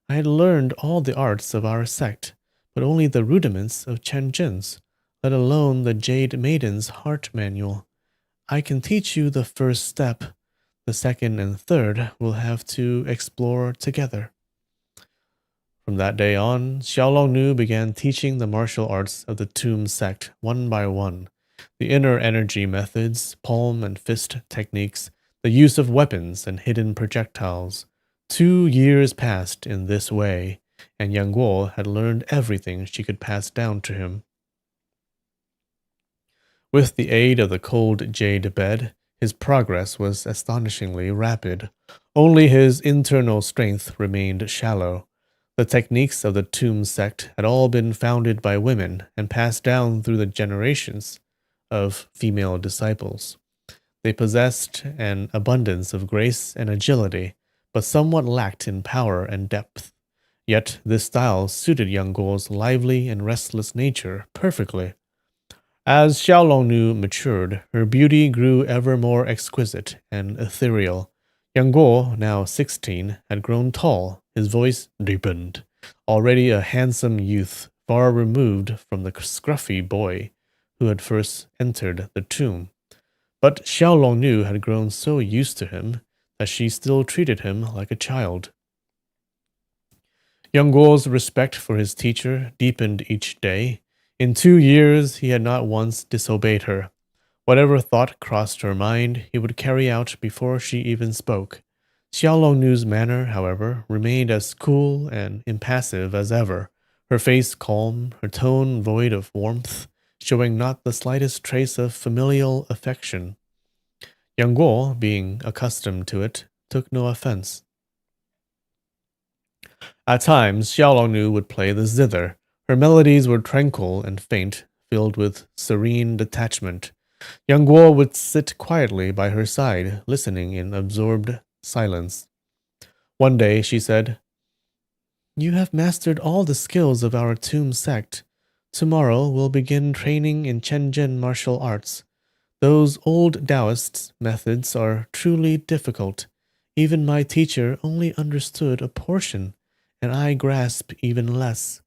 I had learned all the arts of our sect, but only the rudiments of Chenjin's, let alone the Jade Maiden's heart manual. I can teach you the first step. The second and third we'll have to explore together. From that day on, Xiao Longnu began teaching the martial arts of the Tomb sect one by one. The inner energy methods, palm and fist techniques, the use of weapons and hidden projectiles. 2 years passed in this way, and Yang Guo had learned everything she could pass down to him. With the aid of the cold jade bed, his progress was astonishingly rapid. Only his internal strength remained shallow. The techniques of the Tomb sect had all been founded by women and passed down through the generations of female disciples. They possessed an abundance of grace and agility, but somewhat lacked in power and depth. Yet this style suited Yang Guo's lively and restless nature perfectly. As Xiao Longnu matured, her beauty grew ever more exquisite and ethereal. Yang Guo, now 16, had grown tall, his voice deepened. Already a handsome youth, far removed from the scruffy boy who had first entered the tomb. But Xiao Longnu had grown so used to him that she still treated him like a child. Yang Guo's respect for his teacher deepened each day. In 2 years, he had not once disobeyed her. Whatever thought crossed her mind, he would carry out before she even spoke. Xiao Longnu's manner, however, remained as cool and impassive as ever, her face calm, her tone void of warmth, showing not the slightest trace of familial affection. Yang Guo, being accustomed to it, took no offense. At times, Xiao Longnu would play the zither. Her melodies were tranquil and faint, filled with serene detachment. Yang Guo would sit quietly by her side, listening in absorbed silence. One day she said, You have mastered all the skills of our Tomb sect. Tomorrow we'll begin training in Chenjin martial arts. Those old Taoist methods are truly difficult. Even my teacher only understood a portion, and I grasp even less.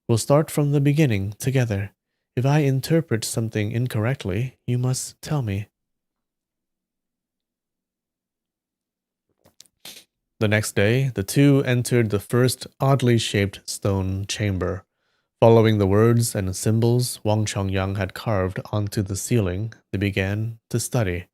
We'll start from the beginning together. If I interpret something incorrectly, you must tell me. The next day, the two entered the first oddly shaped stone chamber. Following the words and symbols Wang Chongyang had carved onto the ceiling, they began to study.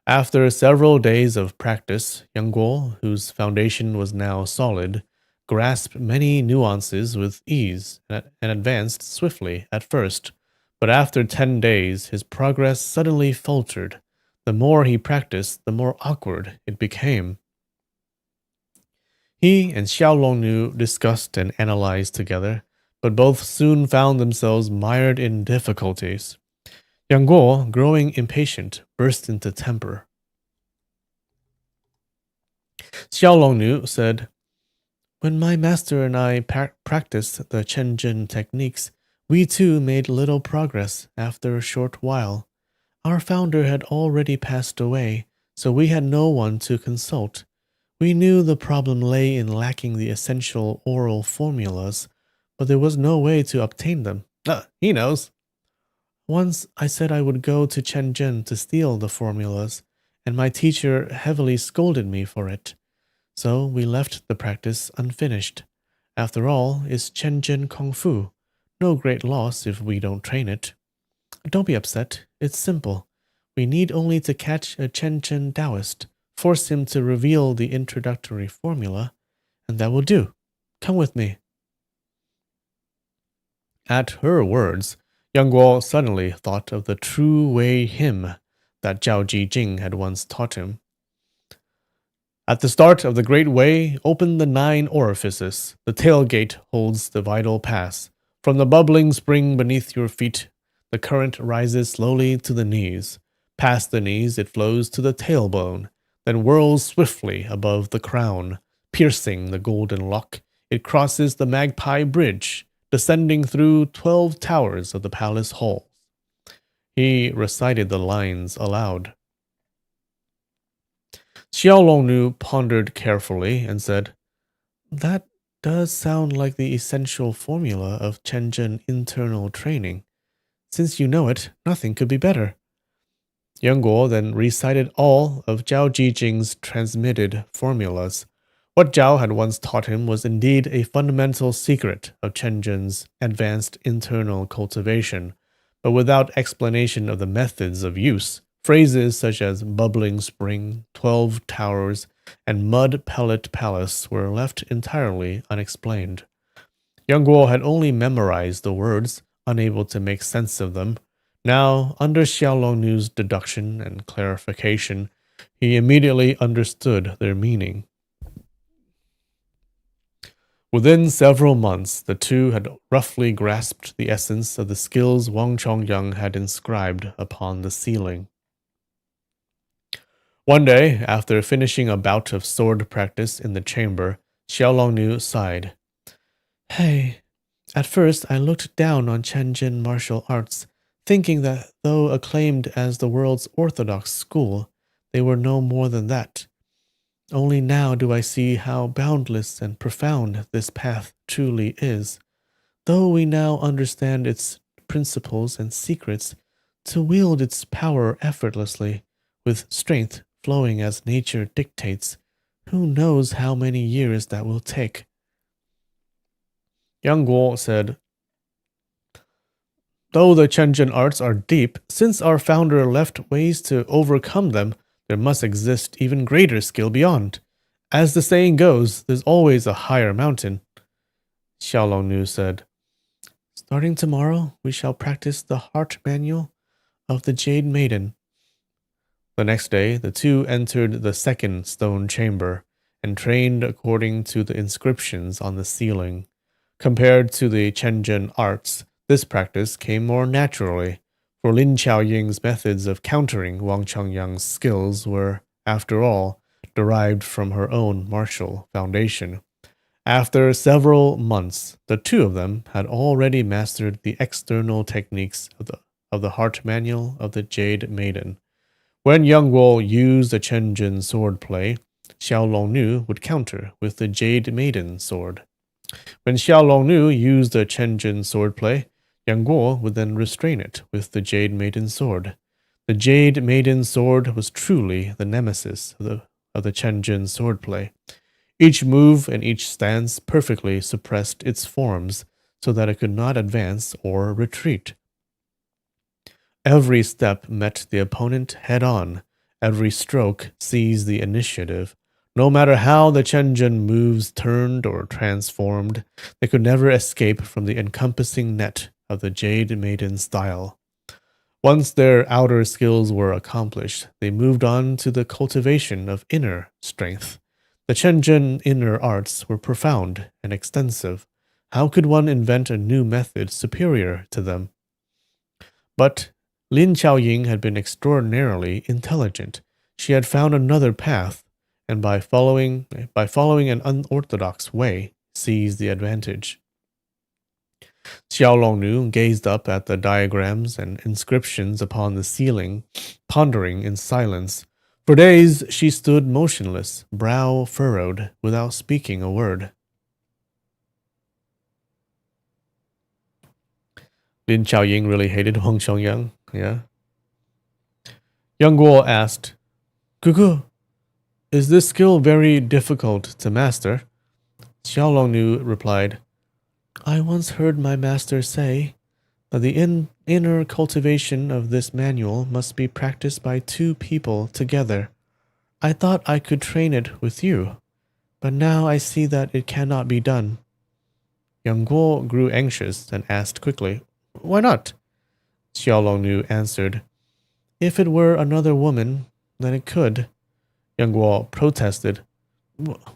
After several days of practice, Yang Guo, whose foundation was now solid, grasped many nuances with ease and advanced swiftly at first. But after 10 days, his progress suddenly faltered. The more he practiced, the more awkward it became. He and Xiao Longnu discussed and analyzed together, but both soon found themselves mired in difficulties. Yang Guo, growing impatient, burst into temper. Xiao Longnu said, When my master and I practiced the Chenjin techniques, we too made little progress after a short while. Our founder had already passed away, so we had no one to consult. We knew the problem lay in lacking the essential oral formulas, but there was no way to obtain them. He knows. Once I said I would go to Chenjin to steal the formulas, and my teacher heavily scolded me for it. So we left the practice unfinished. After all, it's Chenjin Kung Fu. No great loss if we don't train it. Don't be upset. It's simple. We need only to catch a Chenjin Taoist, force him to reveal the introductory formula, and that will do. Come with me. At her words, Yang Guo suddenly thought of the true way hymn that Zhao Jijing had once taught him. At the start of the great way, open the 9 orifices. The tailgate holds the vital pass. From the bubbling spring beneath your feet, the current rises slowly to the knees. Past the knees, it flows to the tailbone, then whirls swiftly above the crown. Piercing the golden lock, it crosses the Magpie Bridge, descending through 12 towers of the palace halls. He recited the lines aloud. Xiao Longnu pondered carefully and said, "That does sound like the essential formula of Chenjin internal training. Since you know it, nothing could be better." Yang Guo then recited all of Zhao Jijing's transmitted formulas. What Zhao had once taught him was indeed a fundamental secret of Chenjin's advanced internal cultivation, but without explanation of the methods of use. Phrases such as bubbling spring, 12 towers, and mud pellet palace were left entirely unexplained. Yang Guo had only memorized the words, unable to make sense of them. Now, under Xiao Longnu's deduction and clarification, he immediately understood their meaning. Within several months, the two had roughly grasped the essence of the skills Wang Chongyang had inscribed upon the ceiling. One day, after finishing a bout of sword practice in the chamber, Xiao Longnu sighed. "Hey, at first I looked down on Chenjin martial arts, thinking that though acclaimed as the world's orthodox school, they were no more than that. Only now do I see how boundless and profound this path truly is. Though we now understand its principles and secrets, to wield its power effortlessly, with strength flowing as nature dictates, who knows how many years that will take." Yang Guo said, "Though the Chenjin arts are deep, since our founder left ways to overcome them, there must exist even greater skill beyond. As the saying goes, there's always a higher mountain." Xiao Longnu said, "Starting tomorrow, we shall practice the heart manual of the Jade Maiden." The next day, the two entered the second stone chamber and trained according to the inscriptions on the ceiling. Compared to the Chenjin arts, this practice came more naturally, for Lin Qiaoying's methods of countering Wang Chongyang's skills were, after all, derived from her own martial foundation. After several months, the two of them had already mastered the external techniques of the heart manual of the Jade Maiden. When Yang Guo used the Chenjin swordplay, Xiao Longnu would counter with the Jade Maiden sword. When Xiao Longnu used the Chenjin swordplay, Yang Guo would then restrain it with the Jade Maiden sword. The Jade Maiden sword was truly the nemesis of the Chenjin swordplay. Each move and each stance perfectly suppressed its forms so that it could not advance or retreat. Every step met the opponent head-on. Every stroke seized the initiative. No matter how the Chenjin moves turned or transformed, they could never escape from the encompassing net of the Jade Maiden style. Once their outer skills were accomplished, they moved on to the cultivation of inner strength. The Chenjin inner arts were profound and extensive. How could one invent a new method superior to them? But Lin Qiaoying had been extraordinarily intelligent. She had found another path, and by following an unorthodox way, seized the advantage. Xiao Longnu gazed up at the diagrams and inscriptions upon the ceiling, pondering in silence. For days she stood motionless, brow furrowed, without speaking a word. Lin Qiaoying really hated Wang Chongyang, yeah? Yang Guo asked, "Gugu, is this skill very difficult to master?" Xiao Longnu replied, "I once heard my master say that the inner cultivation of this manual must be practiced by two people together. I thought I could train it with you, but now I see that it cannot be done." Yang Guo grew anxious and asked quickly, "Why not?" Xiaolongnu answered, If it were another woman, then it could. Yang Guo protested.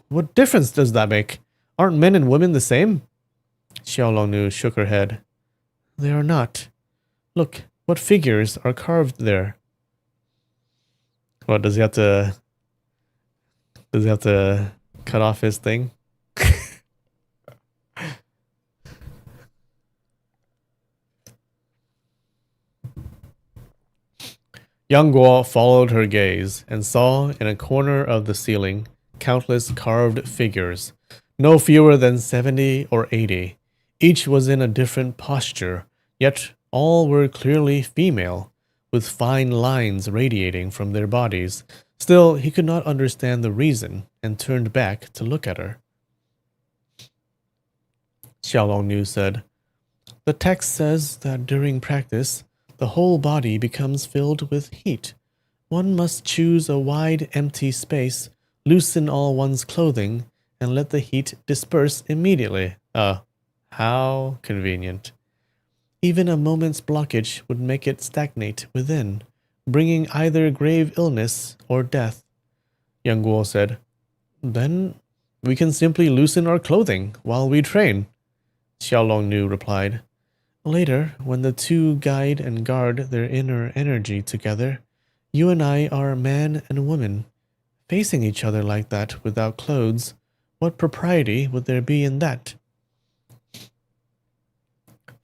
What difference does that make? Aren't men and women the same? Xiaolongnu shook her head. They are not. Look, what figures are carved there? What, does he have to cut off his thing? Yang Guo followed her gaze and saw in a corner of the ceiling countless carved figures, no fewer than 70 or 80. Each was in a different posture, yet all were clearly female, with fine lines radiating from their bodies. Still, he could not understand the reason and turned back to look at her. Xiaolongnu said, The text says that during practice, the whole body becomes filled with heat. One must choose a wide, empty space, loosen all one's clothing, and let the heat disperse immediately. How convenient. Even a moment's blockage would make it stagnate within, bringing either grave illness or death. Yang Guo said, Then we can simply loosen our clothing while we train. Xiaolongnu replied, Later, when the two guide and guard their inner energy together, you and I are man and woman. Facing each other like that without clothes, what propriety would there be in that?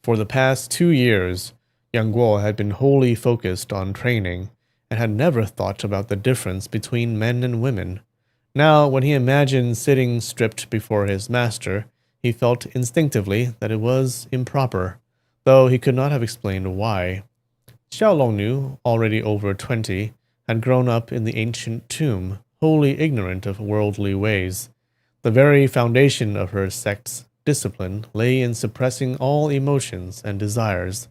For the past 2 years, Yang Guo had been wholly focused on training and had never thought about the difference between men and women. Now, when he imagined sitting stripped before his master, he felt instinctively that it was improper, though he could not have explained why. Xiaolongnu, already over 20, had grown up in the ancient tomb, wholly ignorant of worldly ways. The very foundation of her sect's discipline lay in suppressing all emotions and desires.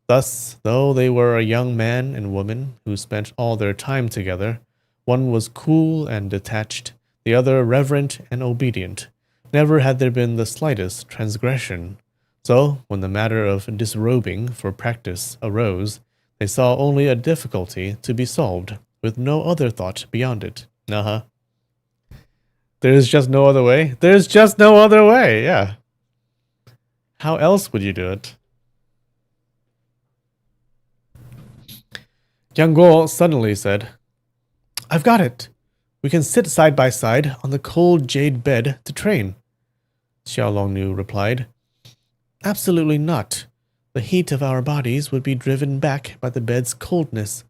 Thus, though they were a young man and woman who spent all their time together, one was cool and detached, the other reverent and obedient. Never had there been the slightest transgression. So, when the matter of disrobing for practice arose, they saw only a difficulty to be solved, with no other thought beyond it. There's just no other way? There's just no other way, yeah. How else would you do it? Yang Guo suddenly said, I've got it. We can sit side by side on the cold jade bed to train. Xiaolongnu replied, Absolutely not. The heat of our bodies would be driven back by the bed's coldness.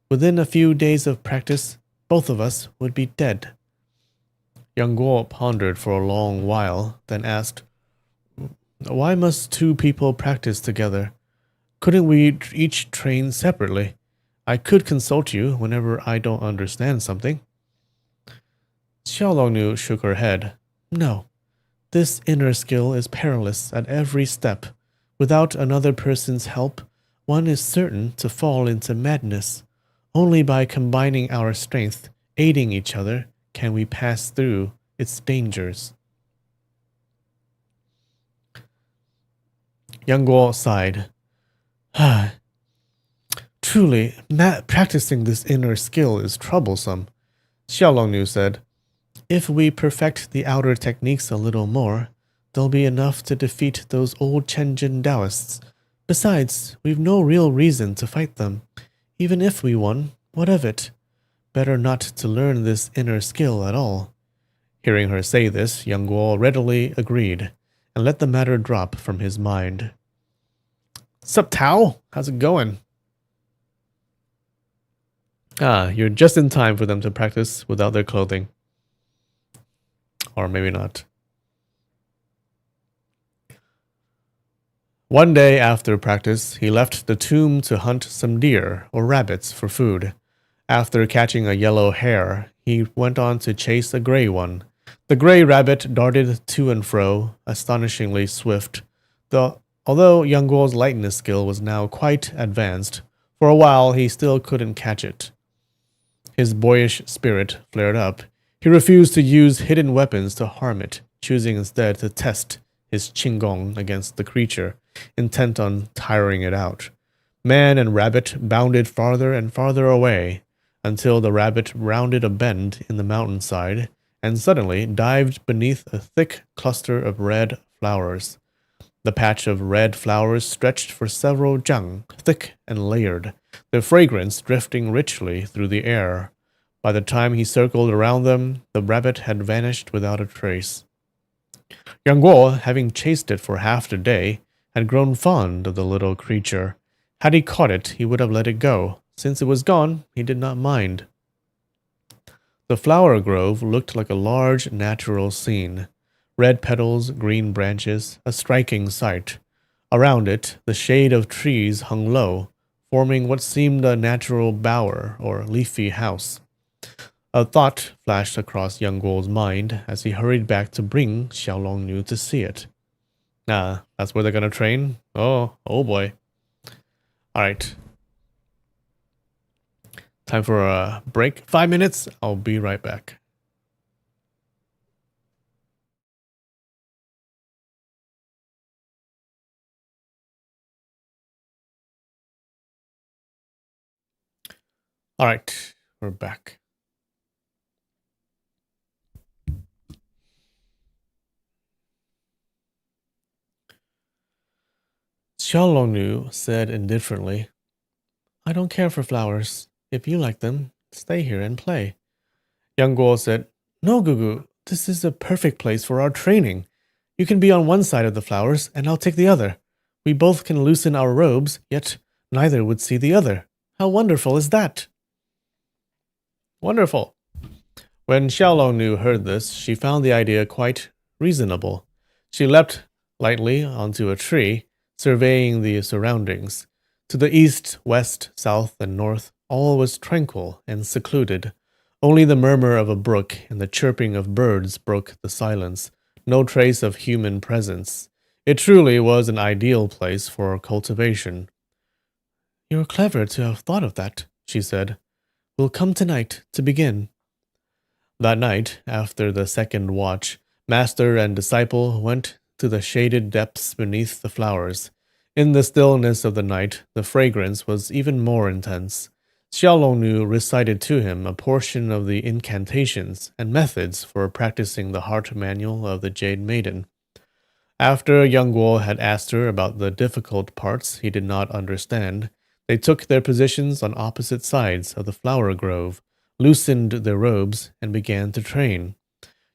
Within a few days of practice, both of us would be dead. Yang Guo pondered for a long while, then asked, Why must two people practice together? Couldn't we each train separately? I could consult you whenever I don't understand something. Xiaolongnu shook her head. No, this inner skill is perilous at every step. Without another person's help, one is certain to fall into madness. Only by combining our strength, aiding each other, can we pass through its dangers. Yang Guo sighed. Truly, practicing this inner skill is troublesome. Xiaolongnu said, If we perfect the outer techniques a little more, there'll be enough to defeat those old Chenjin Taoists. Besides, we've no real reason to fight them. Even if we won, what of it? Better not to learn this inner skill at all. Hearing her say this, Yang Guo readily agreed, and let the matter drop from his mind. Sup, Tao? How's it going? You're just in time for them to practice without their clothing. Or maybe not. One day after practice, he left the tomb to hunt some deer or rabbits for food. After catching a yellow hare, he went on to chase a gray one. The gray rabbit darted to and fro, astonishingly swift. Although Yang Guo's lightness skill was now quite advanced, for a while he still couldn't catch it. His boyish spirit flared up. He refused to use hidden weapons to harm it, choosing instead to test his qinggong against the creature, intent on tiring it out. Man and rabbit bounded farther and farther away until the rabbit rounded a bend in the mountainside and suddenly dived beneath a thick cluster of red flowers. The patch of red flowers stretched for several jang, thick and layered, their fragrance drifting richly through the air. By the time he circled around them, the rabbit had vanished without a trace. Yang Guo, having chased it for half the day, had grown fond of the little creature. Had he caught it, he would have let it go. Since it was gone, he did not mind. The flower grove looked like a large natural scene. Red petals, green branches, a striking sight. Around it, the shade of trees hung low, forming what seemed a natural bower or leafy house. A thought flashed across Yang Guo's mind as he hurried back to bring Xiaolongnu to see it. That's where they're gonna train? Oh boy. Alright. Time for a break. 5 minutes. I'll be right back. Alright, we're back. Xiaolongnu said indifferently, I don't care for flowers. If you like them, stay here and play. Yang Guo said, No, Gugu, this is a perfect place for our training. You can be on one side of the flowers, and I'll take the other. We both can loosen our robes, yet neither would see the other. How wonderful is that? Wonderful. When Xiaolongnu heard this, she found the idea quite reasonable. She leapt lightly onto a tree, surveying the surroundings. To the east, west, south, and north, all was tranquil and secluded. Only the murmur of a brook and the chirping of birds broke the silence. No trace of human presence. It truly was an ideal place for cultivation. You're clever to have thought of that, she said. We'll come tonight to begin. That night, after the second watch, master and disciple went to the shaded depths beneath the flowers. In the stillness of the night, the fragrance was even more intense. Xiaolongnu recited to him a portion of the incantations and methods for practicing the heart manual of the Jade Maiden. After Yang Guo had asked her about the difficult parts he did not understand, they took their positions on opposite sides of the flower grove, loosened their robes, and began to train.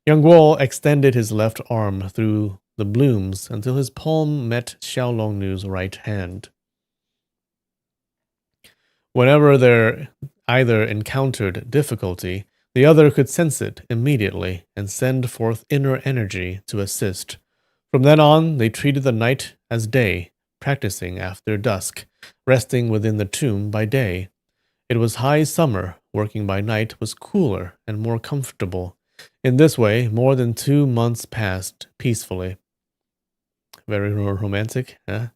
Yang Guo extended his left arm through the blooms until his palm met Xiaolongnu's right hand. Whenever either encountered difficulty, the other could sense it immediately and send forth inner energy to assist. From then on, they treated the night as day, practicing after dusk, resting within the tomb by day. It was high summer. Working by night was cooler and more comfortable. In this way, more than 2 months passed peacefully. Very romantic, huh?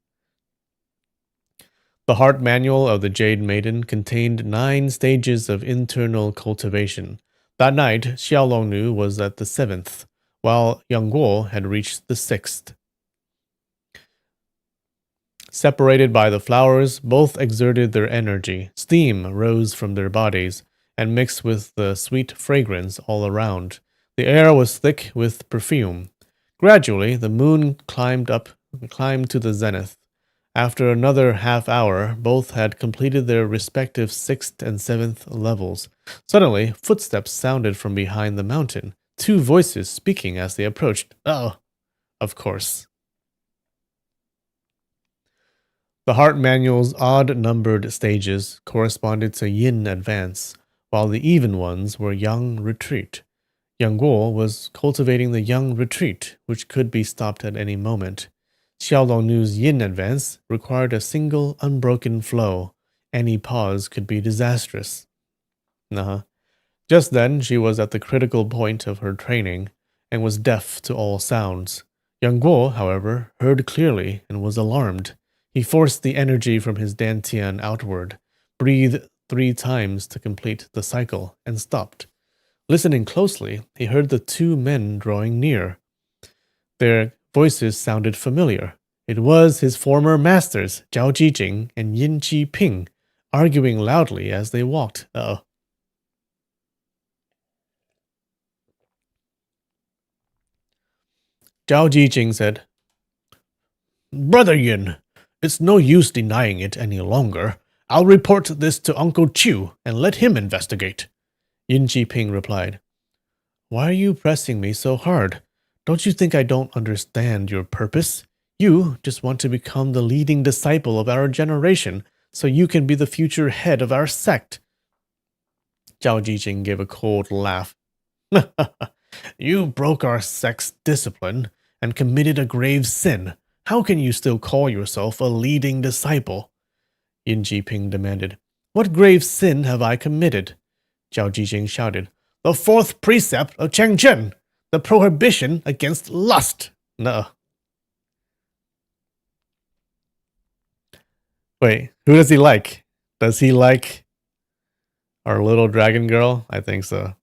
The heart manual of the Jade Maiden contained 9 stages of internal cultivation. That night, Xiaolongnu was at the 7th, while Yang Guo had reached the 6th. Separated by the flowers, both exerted their energy. Steam rose from their bodies and mixed with the sweet fragrance all around. The air was thick with perfume. Gradually, the moon climbed to the zenith. After another half hour, both had completed their respective 6th and 7th levels. Suddenly, footsteps sounded from behind the mountain, 2 voices speaking as they approached. Oh, of course. The heart manual's odd-numbered stages corresponded to yin advance, while the even ones were yang retreat. Yang Guo was cultivating the yang retreat, which could be stopped at any moment. Xiaolongnu's yin advance required a single unbroken flow. Any pause could be disastrous. Just then, she was at the critical point of her training, and was deaf to all sounds. Yang Guo, however, heard clearly and was alarmed. He forced the energy from his dantian outward, breathed 3 times to complete the cycle, and stopped. Listening closely, he heard the 2 men drawing near. Their voices sounded familiar. It was his former masters, Zhao Jijing and Yin Ji-ping, arguing loudly as they walked. Uh-oh. Zhao Jijing said, Brother Yin, it's no use denying it any longer. I'll report this to Uncle Chu and let him investigate. Yin Ji-ping replied, Why are you pressing me so hard? Don't you think I don't understand your purpose? You just want to become the leading disciple of our generation so you can be the future head of our sect. Zhao Jijing gave a cold laugh. You broke our sect's discipline and committed a grave sin. How can you still call yourself a leading disciple? Yin Ji-ping demanded. What grave sin have I committed? Zhao Jijing shouted. The fourth precept of Chengchen, the prohibition against lust. No. Wait, who does he like? Does he like our little dragon girl? I think so.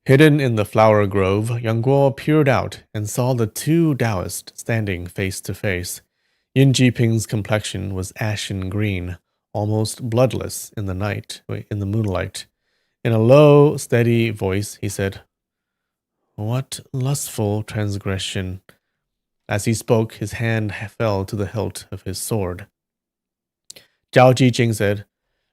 Hidden in the flower grove, Yang Guo peered out and saw the two Taoists standing face to face. Yin Ji-ping's complexion was ashen green, almost bloodless in the moonlight. In a low, steady voice, he said, What lustful transgression. As he spoke, his hand fell to the hilt of his sword. Zhao Jijing said,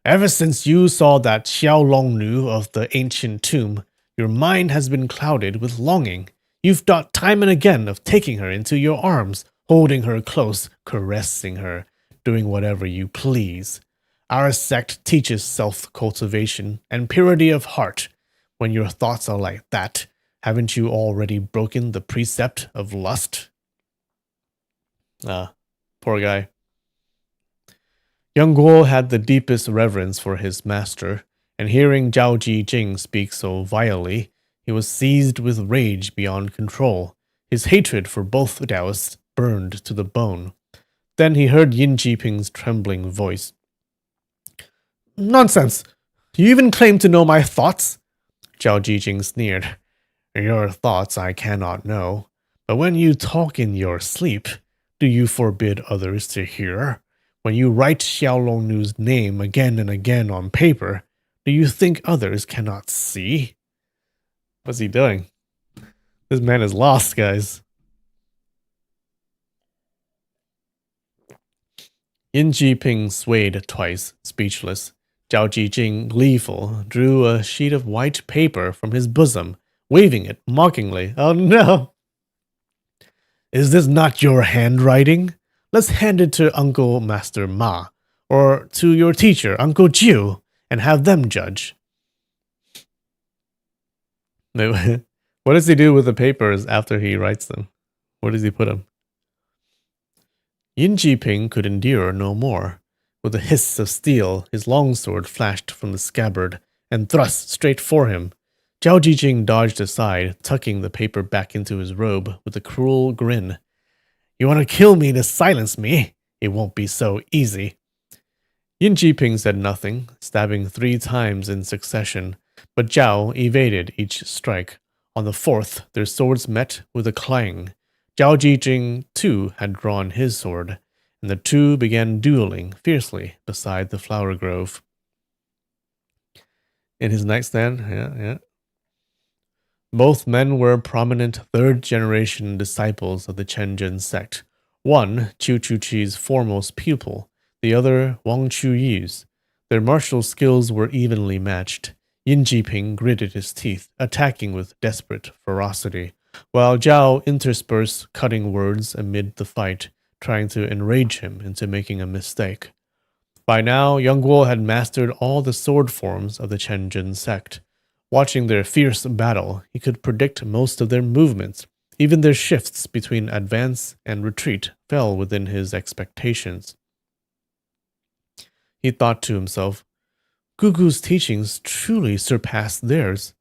Ever since you saw that Xiao Longnu of the ancient tomb, your mind has been clouded with longing. You've thought time and again of taking her into your arms, holding her close, caressing her, doing whatever you please. Our sect teaches self-cultivation and purity of heart. When your thoughts are like that, haven't you already broken the precept of lust? Poor guy. Yang Guo had the deepest reverence for his master, and hearing Zhao Jijing speak so vilely, he was seized with rage beyond control. His hatred for both Taoists burned to the bone. Then he heard Yin Ji-ping's trembling voice. Nonsense! You even claim to know my thoughts? Zhao Jijing sneered. Your thoughts I cannot know, but when you talk in your sleep, do you forbid others to hear? When you write Xiao Longnu's name again and again on paper, do you think others cannot see? What's he doing? This man is lost, guys. Yin Ji-ping swayed twice, speechless. Zhao Jijing, gleeful, drew a sheet of white paper from his bosom, waving it mockingly. Oh no! Is this not your handwriting? Let's hand it to Uncle Master Ma, or to your teacher, Uncle Jiu, and have them judge. What does he do with the papers after he writes them? Where does he put them? Yin Ji-ping could endure no more. With a hiss of steel, his longsword flashed from the scabbard and thrust straight for him. Zhao Jijing dodged aside, tucking the paper back into his robe with a cruel grin. You want to kill me to silence me? It won't be so easy. Yin Ji-ping said nothing, stabbing 3 times in succession, but Zhao evaded each strike. On the 4th, their swords met with a clang. Zhao Jijing, too, had drawn his sword, and the two began dueling fiercely beside the flower grove. In his nightstand, yeah. Both men were prominent third-generation disciples of the Chenzhen sect. One, Qiu Chuqi's foremost pupil, the other, Wang Chuyu's. Their martial skills were evenly matched. Yin Ji-ping gritted his teeth, attacking with desperate ferocity, while Zhao interspersed cutting words amid the fight, trying to enrage him into making a mistake. By now, Yang Guo had mastered all the sword forms of the Chenzhen sect. Watching their fierce battle, he could predict most of their movements. Even their shifts between advance and retreat fell within his expectations. He thought to himself, Gugu's teachings truly surpassed theirs.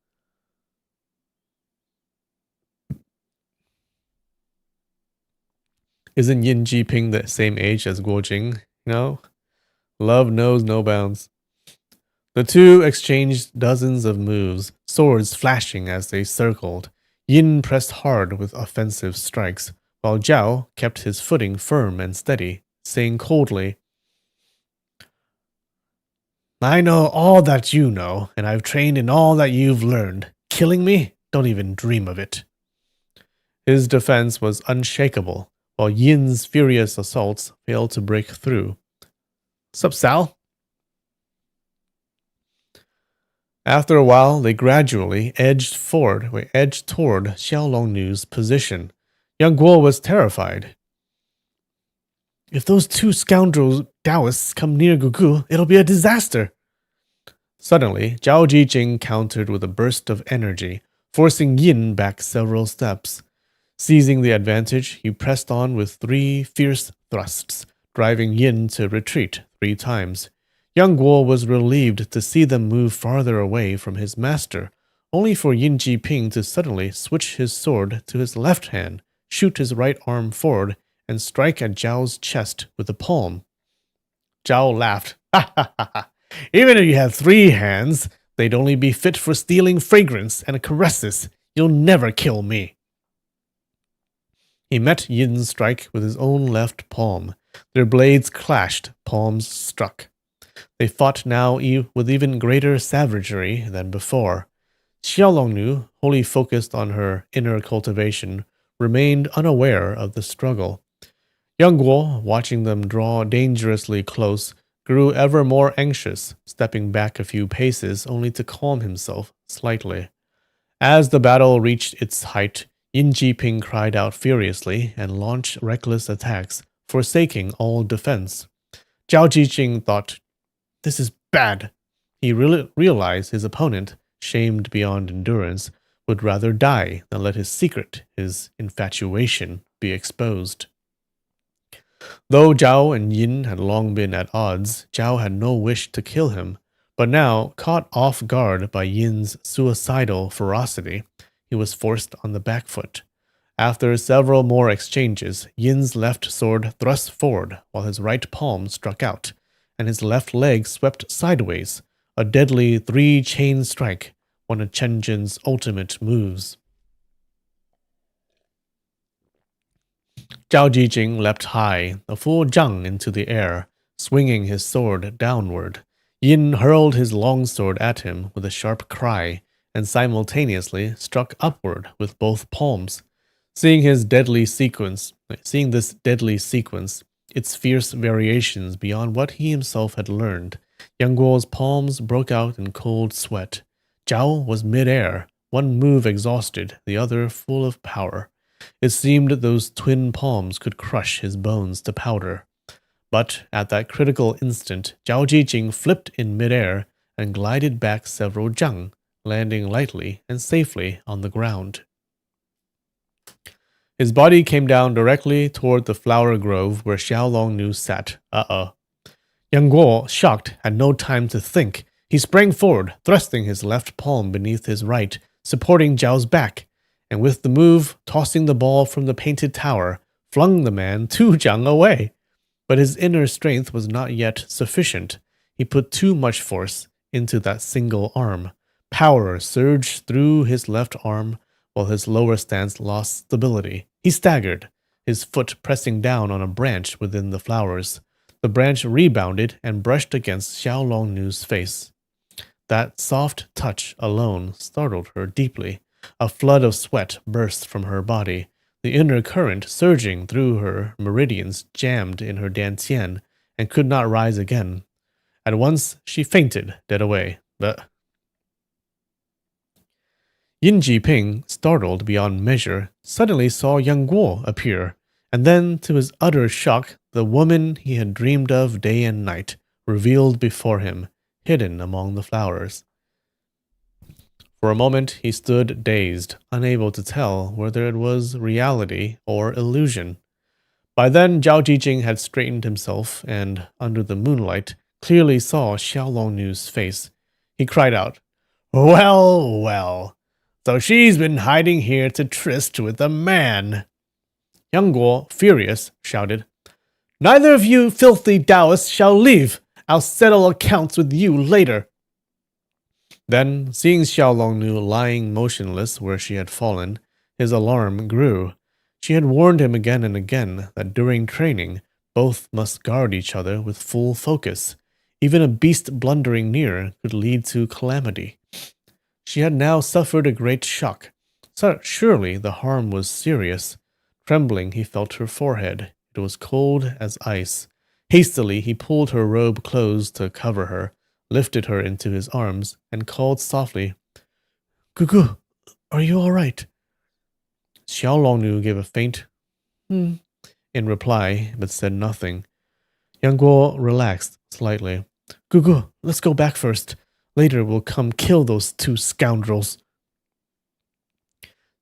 Isn't Yin Ji-ping the same age as Guo Jing? No? Love knows no bounds. The two exchanged dozens of moves, swords flashing as they circled. Yin pressed hard with offensive strikes, while Zhao kept his footing firm and steady, saying coldly, I know all that you know, and I've trained in all that you've learned. Killing me? Don't even dream of it. His defense was unshakable, while Yin's furious assaults failed to break through. Sup, Sal? After a while, they gradually edged toward Xiaolongnu's position. Yang Guo was terrified. If those two scoundrel Taoists come near Gugu, it'll be a disaster. Suddenly, Zhao Jijing countered with a burst of energy, forcing Yin back several steps. Seizing the advantage, he pressed on with 3 fierce thrusts, driving Yin to retreat 3 times. Yang Guo was relieved to see them move farther away from his master, only for Yin Jiping to suddenly switch his sword to his left hand, shoot his right arm forward, and strike at Zhao's chest with the palm. Zhao laughed. Ha ha ha ha! Even if you had 3 hands, they'd only be fit for stealing fragrance and caresses. You'll never kill me. He met Yin's strike with his own left palm. Their blades clashed, palms struck. They fought now with even greater savagery than before. Xiaolongnu, wholly focused on her inner cultivation, remained unaware of the struggle. Yang Guo, watching them draw dangerously close, grew ever more anxious, stepping back a few paces only to calm himself slightly. As the battle reached its height, Yin Jiping cried out furiously and launched reckless attacks, forsaking all defense. Zhao Jijing thought, this is bad. He realized his opponent, shamed beyond endurance, would rather die than let his secret, his infatuation, be exposed. Though Zhao and Yin had long been at odds, Zhao had no wish to kill him, but now, caught off guard by Yin's suicidal ferocity, he was forced on the back foot. After several more exchanges, Yin's left sword thrust forward while his right palm struck out, and his left leg swept sideways, a deadly 3-chain strike, one of Chen Jin's ultimate moves. Zhao Jijing leapt high, a full zhang into the air, swinging his sword downward. Yin hurled his longsword at him with a sharp cry, and simultaneously struck upward with both palms. Seeing this deadly sequence, its fierce variations beyond what he himself had learned, Yang Guo's palms broke out in cold sweat. Zhao was mid-air, one move exhausted, the other full of power. It seemed those twin palms could crush his bones to powder. But at that critical instant, Zhao Jijing flipped in mid-air and glided back several zhang, landing lightly and safely on the ground. His body came down directly toward the flower grove where Xiaolongnu sat. Yang Guo, shocked, had no time to think. He sprang forward, thrusting his left palm beneath his right, supporting Zhao's back, and with the move, tossing the ball from the painted tower, flung the man 2 zhang away. But his inner strength was not yet sufficient. He put too much force into that single arm. Power surged through his left arm, while his lower stance lost stability. He staggered, his foot pressing down on a branch within the flowers. The branch rebounded and brushed against Xiaolongnu's face. That soft touch alone startled her deeply. A flood of sweat burst from her body. The inner current surging through her meridians jammed in her dantian and could not rise again. At once she fainted, dead away. Yin Jiping, startled beyond measure, suddenly saw Yang Guo appear, and then, to his utter shock, the woman he had dreamed of day and night, revealed before him, hidden among the flowers. For a moment he stood dazed, unable to tell whether it was reality or illusion. By then Zhao Jijing had straightened himself and, under the moonlight, clearly saw Xiaolongnu's face. He cried out, "Well, well, so she's been hiding here to tryst with a man." Yang Guo, furious, shouted, "Neither of you filthy Taoists shall leave. I'll settle accounts with you later." Then, seeing Xiaolongnu lying motionless where she had fallen, His alarm grew. She had warned him again and again that during training, both must guard each other with full focus. Even a beast blundering near could lead to calamity. She had now suffered a great shock. So surely the harm was serious. Trembling, he felt her forehead. It was cold as ice. Hastily, he pulled her robe close to cover her, lifted her into his arms, and called softly, "Gugu, are you all right?" Xiao Longnu gave a faint "hmm" in reply, but said nothing. Yang Guo relaxed slightly. "Gugu, let's go back first. Later we'll come kill those two scoundrels."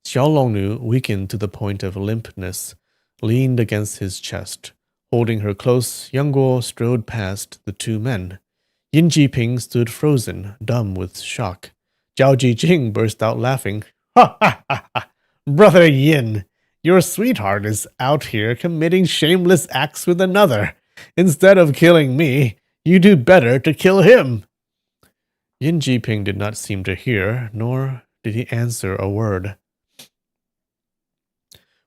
Xiao Longnu, weakened to the point of limpness, leaned against his chest. Holding her close, Yang Guo strode past the two men. Yin Jiping stood frozen, dumb with shock. Zhao Jijing burst out laughing. "Ha ha ha ha! Brother Yin, your sweetheart is out here committing shameless acts with another. Instead of killing me, you do better to kill him." Yin Jiping did not seem to hear, nor did he answer a word.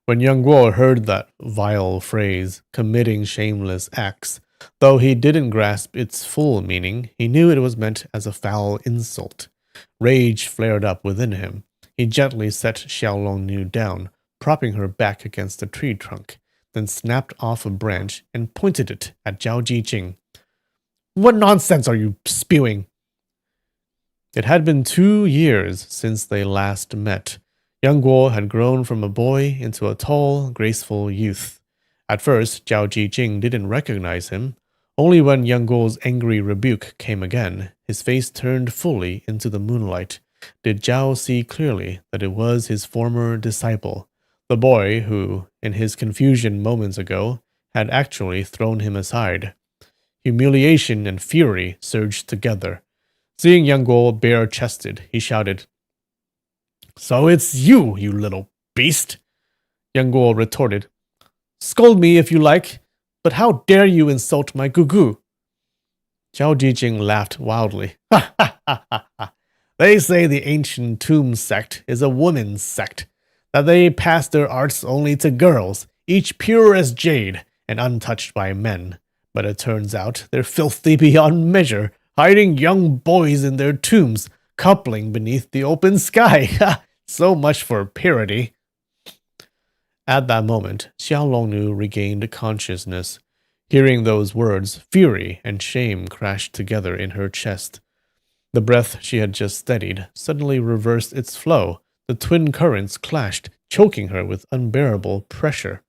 When Yang Guo heard that vile phrase, committing shameless acts, though he didn't grasp its full meaning, he knew it was meant as a foul insult. Rage flared up within him. He gently set Xiao Longnu down, propping her back against a tree trunk, then snapped off a branch and pointed it at Zhao Jijing. "What nonsense are you spewing?" It had been 2 years since they last met. Yang Guo had grown from a boy into a tall, graceful youth. At first, Zhao Jijing didn't recognize him. Only when Yang Guo's angry rebuke came again, his face turned fully into the moonlight, did Zhao see clearly that it was his former disciple, the boy who, in his confusion moments ago, had actually thrown him aside. Humiliation and fury surged together. Seeing Yang Guo bare-chested, he shouted, "So it's you, you little beast!" Yang Guo retorted, "Scold me if you like, but how dare you insult my Gugu?" Zhao Jijing laughed wildly. "Ha ha ha ha ha! They say the ancient tomb sect is a woman's sect, that they pass their arts only to girls, each pure as jade and untouched by men. But it turns out they're filthy beyond measure, hiding young boys in their tombs, coupling beneath the open sky. So much for purity." At that moment, Xiao Longnu regained consciousness. Hearing those words, fury and shame crashed together in her chest. The breath she had just steadied suddenly reversed its flow. The twin currents clashed, choking her with unbearable pressure.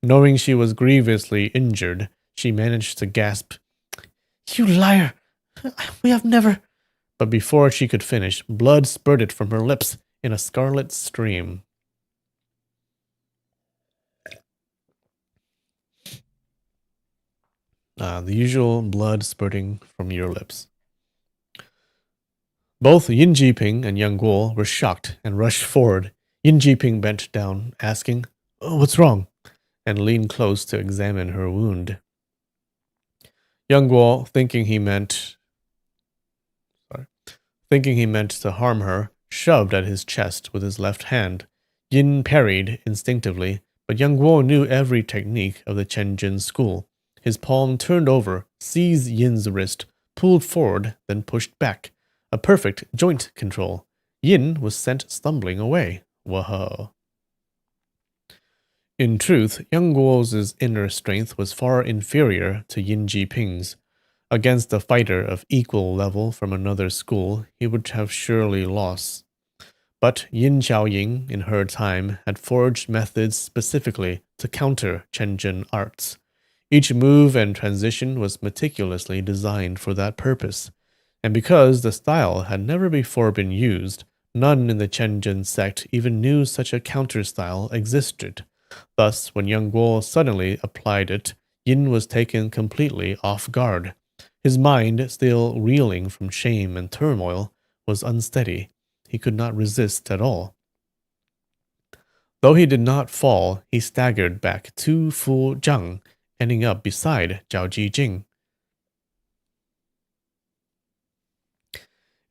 Knowing she was grievously injured, she managed to gasp, "You liar! We have never—" But before she could finish, blood spurted from her lips in a scarlet stream. The usual blood spurting from your lips. Both Yin Jiping and Yang Guo were shocked and rushed forward. Yin Jiping bent down, asking, "Oh, what's wrong?" and leaned close to examine her wound. Yang Guo, thinking he meant to harm her, shoved at his chest with his left hand. Yin parried instinctively, but Yang Guo knew every technique of the Chenjin school. His palm turned over, seized Yin's wrist, pulled forward, then pushed back. A perfect joint control. Yin was sent stumbling away. Whoa. In truth, Yang Guo's inner strength was far inferior to Yin Jiping's. Against a fighter of equal level from another school, he would have surely lost. But Yin Xiaoying, in her time, had forged methods specifically to counter Chenjin arts. Each move and transition was meticulously designed for that purpose. And because the style had never before been used, none in the Chenjin sect even knew such a counter-style existed. Thus, when Yang Guo suddenly applied it, Yin was taken completely off guard. His mind, still reeling from shame and turmoil, was unsteady. He could not resist at all. Though he did not fall, he staggered back 2 full zhang, ending up beside Zhao Jijing.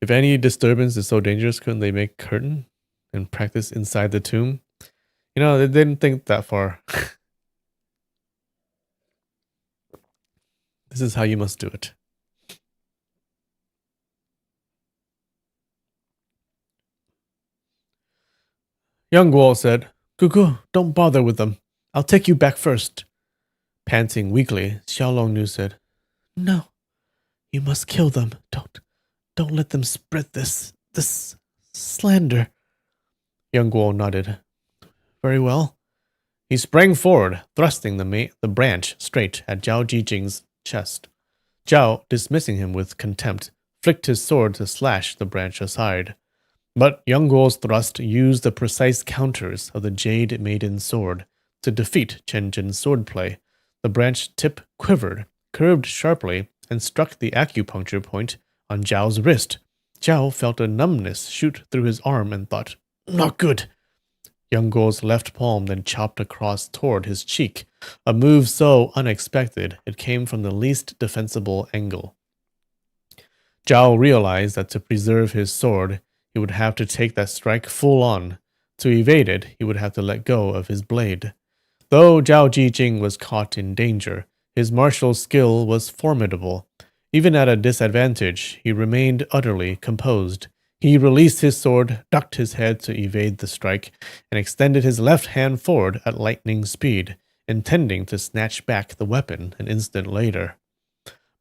If any disturbance is so dangerous, couldn't they make curtain and practice inside the tomb? You know, they didn't think that far. This is how you must do it. Young Guo said, Gugu, don't bother with them. I'll take you back first. Panting weakly, Xiaolongnu said, No, you must kill them. Don't let them spread this slander. Young Guo nodded. Very well. He sprang forward, thrusting the branch straight at Zhao Jijing's chest. Zhao, dismissing him with contempt, flicked his sword to slash the branch aside. But Young Guo's thrust used the precise counters of the Jade Maiden's sword to defeat Chen Jin's swordplay. The branch tip quivered, curved sharply, and struck the acupuncture point on Zhao's wrist. Zhao felt a numbness shoot through his arm and thought, Not good. Young Guo's left palm then chopped across toward his cheek, a move so unexpected it came from the least defensible angle. Zhao realized that to preserve his sword, he would have to take that strike full on. To evade it, he would have to let go of his blade. Though Zhao Jijing was caught in danger, his martial skill was formidable. Even at a disadvantage, he remained utterly composed. He released his sword, ducked his head to evade the strike, and extended his left hand forward at lightning speed, intending to snatch back the weapon an instant later.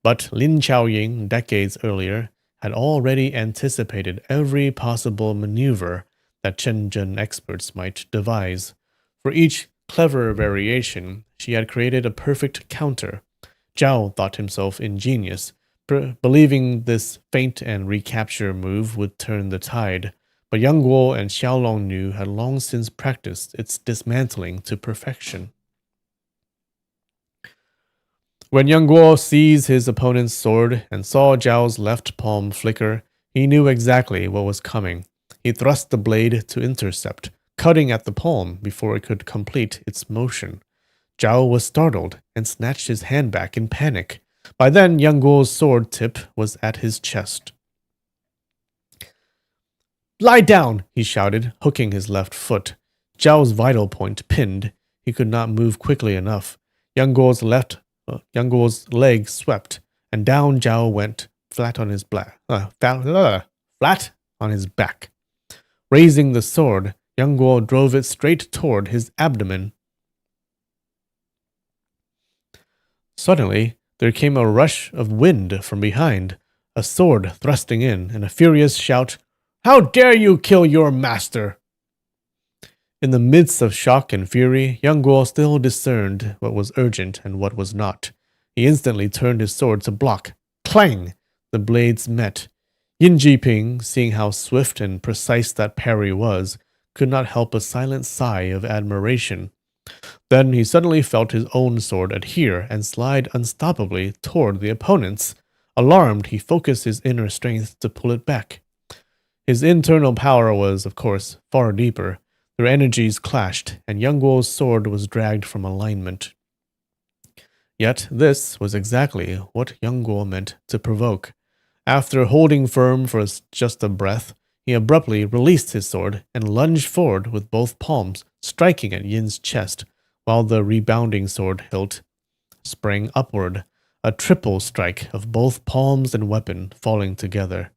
But Lin Chaoying, decades earlier, had already anticipated every possible maneuver that Chen Zhen experts might devise. For each clever variation, she had created a perfect counter. Zhao thought himself ingenious, believing this feint and recapture move would turn the tide, but Yang Guo and Xiaolongnu had long since practiced its dismantling to perfection. When Yang Guo seized his opponent's sword and saw Zhao's left palm flicker, he knew exactly what was coming. He thrust the blade to intercept, cutting at the palm before it could complete its motion. Zhao was startled and snatched his hand back in panic. By then, Yang Guo's sword tip was at his chest. Lie down, he shouted, hooking his left foot. Zhao's vital point pinned. He could not move quickly enough. Yang Guo's leg swept, and down Zhao went flat on his back. Raising the sword, Yang Guo drove it straight toward his abdomen. Suddenly, there came a rush of wind from behind, a sword thrusting in, and a furious shout, How dare you kill your master! In the midst of shock and fury, Yang Guo still discerned what was urgent and what was not. He instantly turned his sword to block. Clang! The blades met. Yin Jiping, seeing how swift and precise that parry was, could not help a silent sigh of admiration. Then he suddenly felt his own sword adhere and slide unstoppably toward the opponent's. Alarmed, he focused his inner strength to pull it back. His internal power was, of course, far deeper. Their energies clashed, and Yang Guo's sword was dragged from alignment. Yet this was exactly what Yang Guo meant to provoke. After holding firm for just a breath, he abruptly released his sword and lunged forward with both palms, striking at Yin's chest, while the rebounding sword hilt sprang upward, a triple strike of both palms and weapon falling together.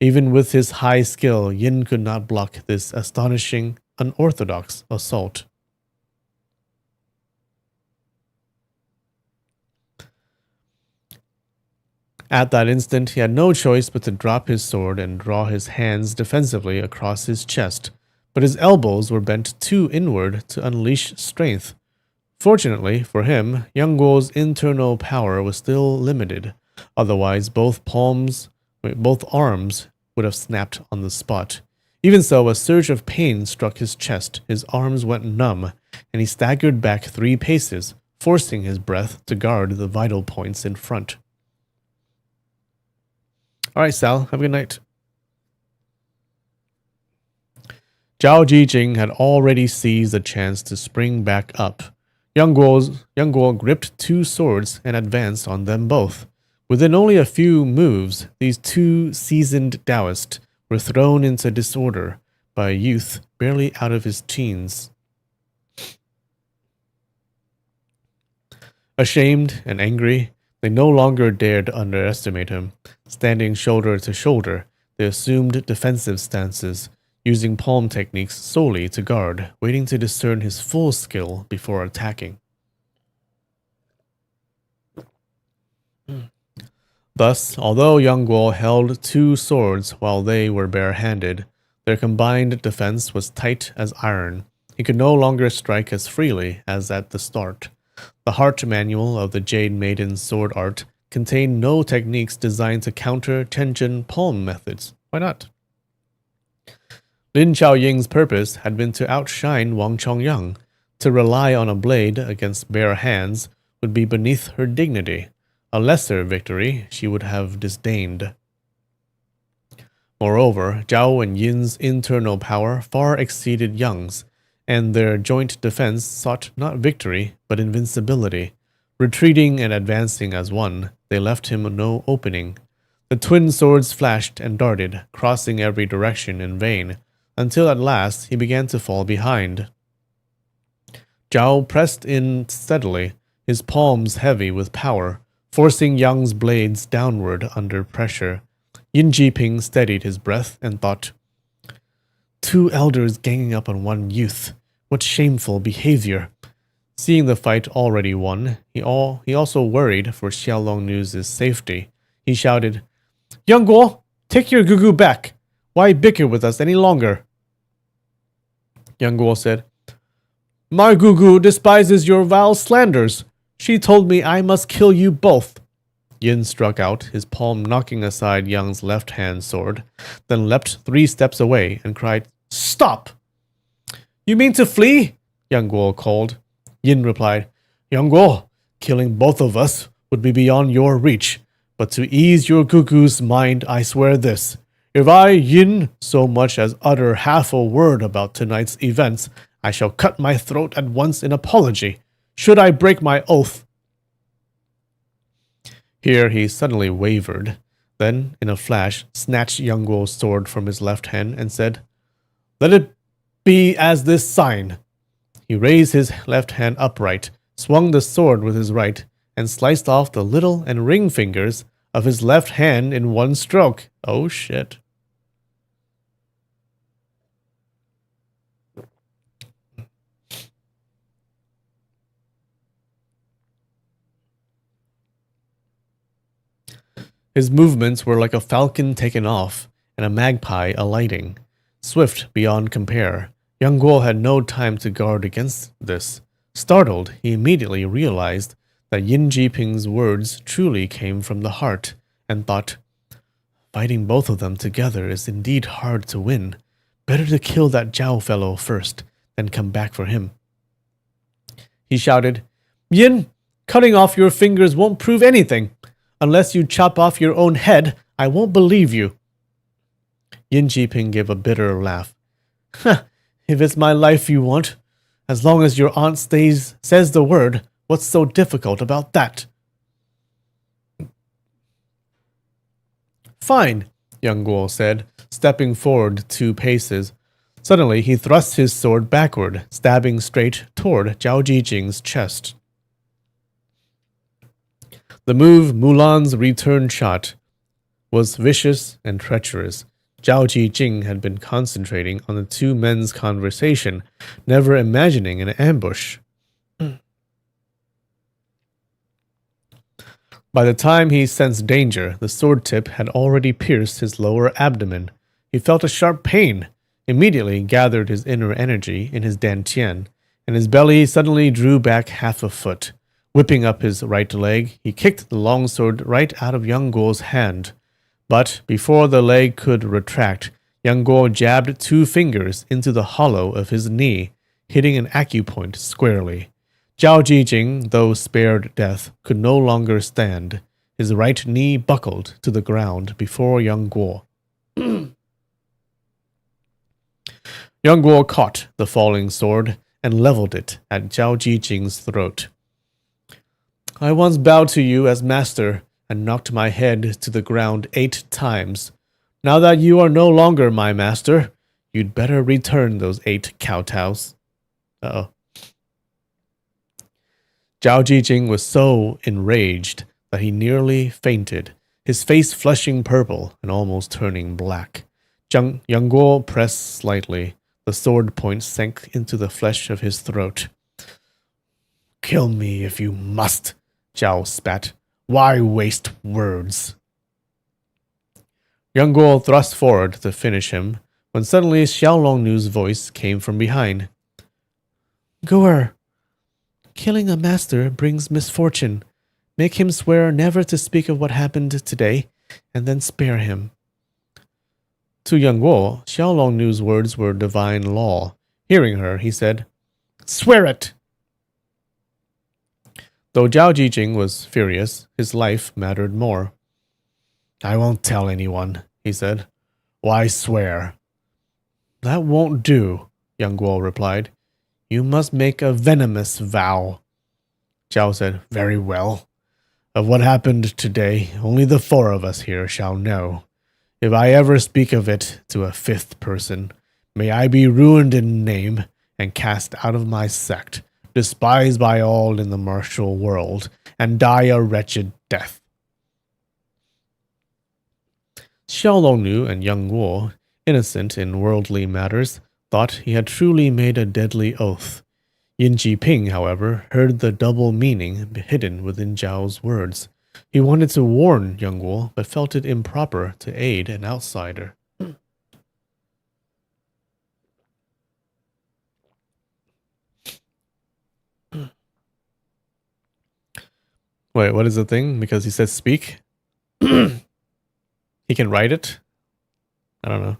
Even with his high skill, Yin could not block this astonishing, unorthodox assault. At that instant, he had no choice but to drop his sword and draw his hands defensively across his chest, but his elbows were bent too inward to unleash strength. Fortunately for him, Yang Guo's internal power was still limited. Otherwise, both arms would have snapped on the spot. Even so, a surge of pain struck his chest, his arms went numb, and he staggered back 3 paces, forcing his breath to guard the vital points in front. All right, Sal, have a good night. Zhao Jijing had already seized the chance to spring back up. Yang Guo gripped 2 swords and advanced on them both. Within only a few moves, these 2 seasoned Taoists were thrown into disorder by a youth barely out of his teens. Ashamed and angry, they no longer dared underestimate him. Standing shoulder to shoulder, they assumed defensive stances, using palm techniques solely to guard, waiting to discern his full skill before attacking. Thus, although Yang Guo held two swords while they were barehanded, their combined defense was tight as iron. He could no longer strike as freely as at the start. The Heart Manual of the Jade Maiden's sword art contained no techniques designed to counter Tenjin palm methods. Why not? Lin Xiaoying's purpose had been to outshine Wang Chongyang. To rely on a blade against bare hands would be beneath her dignity. A lesser victory she would have disdained. Moreover, Zhao and Yin's internal power far exceeded Yang's, and their joint defense sought not victory, but invincibility. Retreating and advancing as one, they left him no opening. The twin swords flashed and darted, crossing every direction in vain, until at last he began to fall behind. Zhao pressed in steadily, his palms heavy with power, forcing Yang's blades downward under pressure. Yin Jiping steadied his breath and thought, "Two elders ganging up on one youth. What shameful behavior." Seeing the fight already won, he also worried for Xiaolongnu's safety. He shouted, "Yang Guo, take your gugu back. Why bicker with us any longer?" Yang Guo said, "My gugu despises your vile slanders. She told me I must kill you both." Yin struck out, his palm knocking aside Yang's left-hand sword, then leapt 3 steps away and cried, "Stop!" "You mean to flee?" Yang Guo called. Yin replied, "Yang Guo, killing both of us would be beyond your reach, but to ease your gugu's mind I swear this. If I, Yin, so much as utter half a word about tonight's events, I shall cut my throat at once in apology. Should I break my oath?" Here he suddenly wavered, then, in a flash, snatched Yang Guo's sword from his left hand and said, "Let it be as this sign." He raised his left hand upright, swung the sword with his right, and sliced off the little and ring fingers of his left hand in one stroke. Oh shit. His movements were like a falcon taken off and a magpie alighting, swift beyond compare. Yang Guo had no time to guard against this. Startled, he immediately realized that Yin Jiping's words truly came from the heart, and thought, "Fighting both of them together is indeed hard to win. Better to kill that Zhao fellow first, than come back for him." He shouted, "Yin, cutting off your fingers won't prove anything. Unless you chop off your own head, I won't believe you." Yin Jiping gave a bitter laugh. "If it's my life you want, as long as your aunt says the word, what's so difficult about that?" "Fine," Yang Guo said, stepping forward 2 paces. Suddenly he thrust his sword backward, stabbing straight toward Zhao Jijing's chest. The move, Mulan's return shot, was vicious and treacherous. Zhao Jijing had been concentrating on the 2 men's conversation, never imagining an ambush. By the time he sensed danger, the sword tip had already pierced his lower abdomen. He felt a sharp pain, immediately gathered his inner energy in his dantian, and his belly suddenly drew back half a foot. Whipping up his right leg, he kicked the longsword right out of Yang Guo's hand. But before the leg could retract, Yang Guo jabbed 2 fingers into the hollow of his knee, hitting an acupoint squarely. Zhao Jijing, though spared death, could no longer stand. His right knee buckled to the ground before Yang Guo. Yang Guo caught the falling sword and leveled it at Zhao Jijing's throat. "I once bowed to you as master and knocked my head to the ground 8 times. Now that you are no longer my master, you'd better return those 8 kowtows." Uh-oh. Zhao Jijing was so enraged that he nearly fainted, his face flushing purple and almost turning black. Yang Guo pressed slightly. The sword point sank into the flesh of his throat. Kill me if you must, Zhao spat. Why waste words? Yang Guo thrust forward to finish him, when suddenly Xiaolong Nu's voice came from behind. Guer, killing a master brings misfortune. Make him swear never to speak of what happened today, and then spare him. To Yang Guo, Xiaolong Nu's words were divine law. Hearing her, he said, Swear it! Though Zhao Jijing was furious, his life mattered more. I won't tell anyone, he said. Why swear? That won't do, Yang Guo replied. You must make a venomous vow. Zhao said, Very well. Of what happened today, only the four of us here shall know. If I ever speak of it to a fifth person, may I be ruined in name and cast out of my sect, despised by all in the martial world, and die a wretched death. Xiaolong Nu and Yang Guo, innocent in worldly matters, thought he had truly made a deadly oath. Yin Jiping, however, heard the double meaning hidden within Zhao's words. He wanted to warn Yang Guo, but felt it improper to aid an outsider. Wait, what is the thing? Because he says speak? He can write it? I don't know.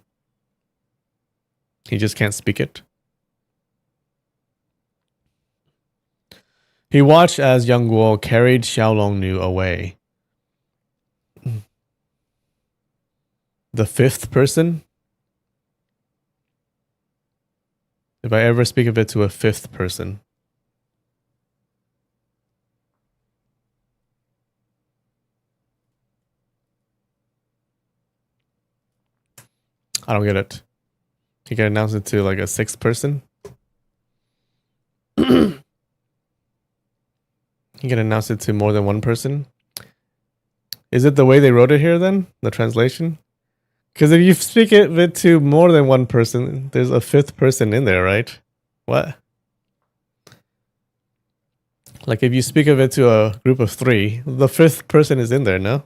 He just can't speak it? He watched as Yang Guo carried Xiaolong Nu away. The fifth person? If I ever speak of it to a fifth person. I don't get it. He can announce it to like a sixth person? He can announce it to more than one person? Is it the way they wrote it here then? The translation? Because if you speak it to more than one person, there's a fifth person in there, right? What? Like if you speak of it to a group of three, the fifth person is in there, no?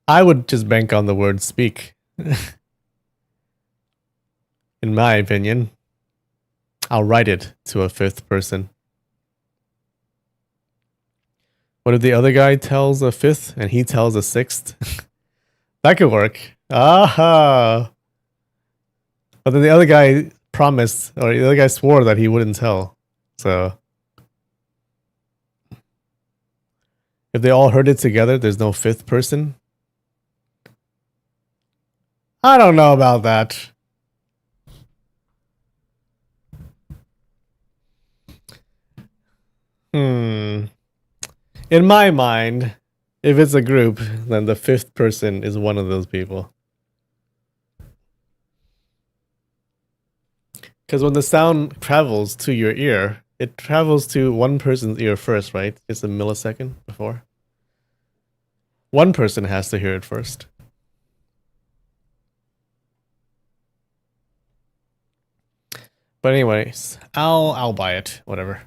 I would just bank on the word speak. In my opinion. I'll write it to a fifth person. What if the other guy tells a fifth and he tells a sixth? That could work. Aha! But then the other guy promised, or the other guy swore that he wouldn't tell. So if they all heard it together, there's no fifth person? I don't know about that. In my mind, if it's a group, then the fifth person is one of those people. Because when the sound travels to your ear, it travels to one person's ear first, right? It's a millisecond before. One person has to hear it first. But anyways, I'll buy it. Whatever.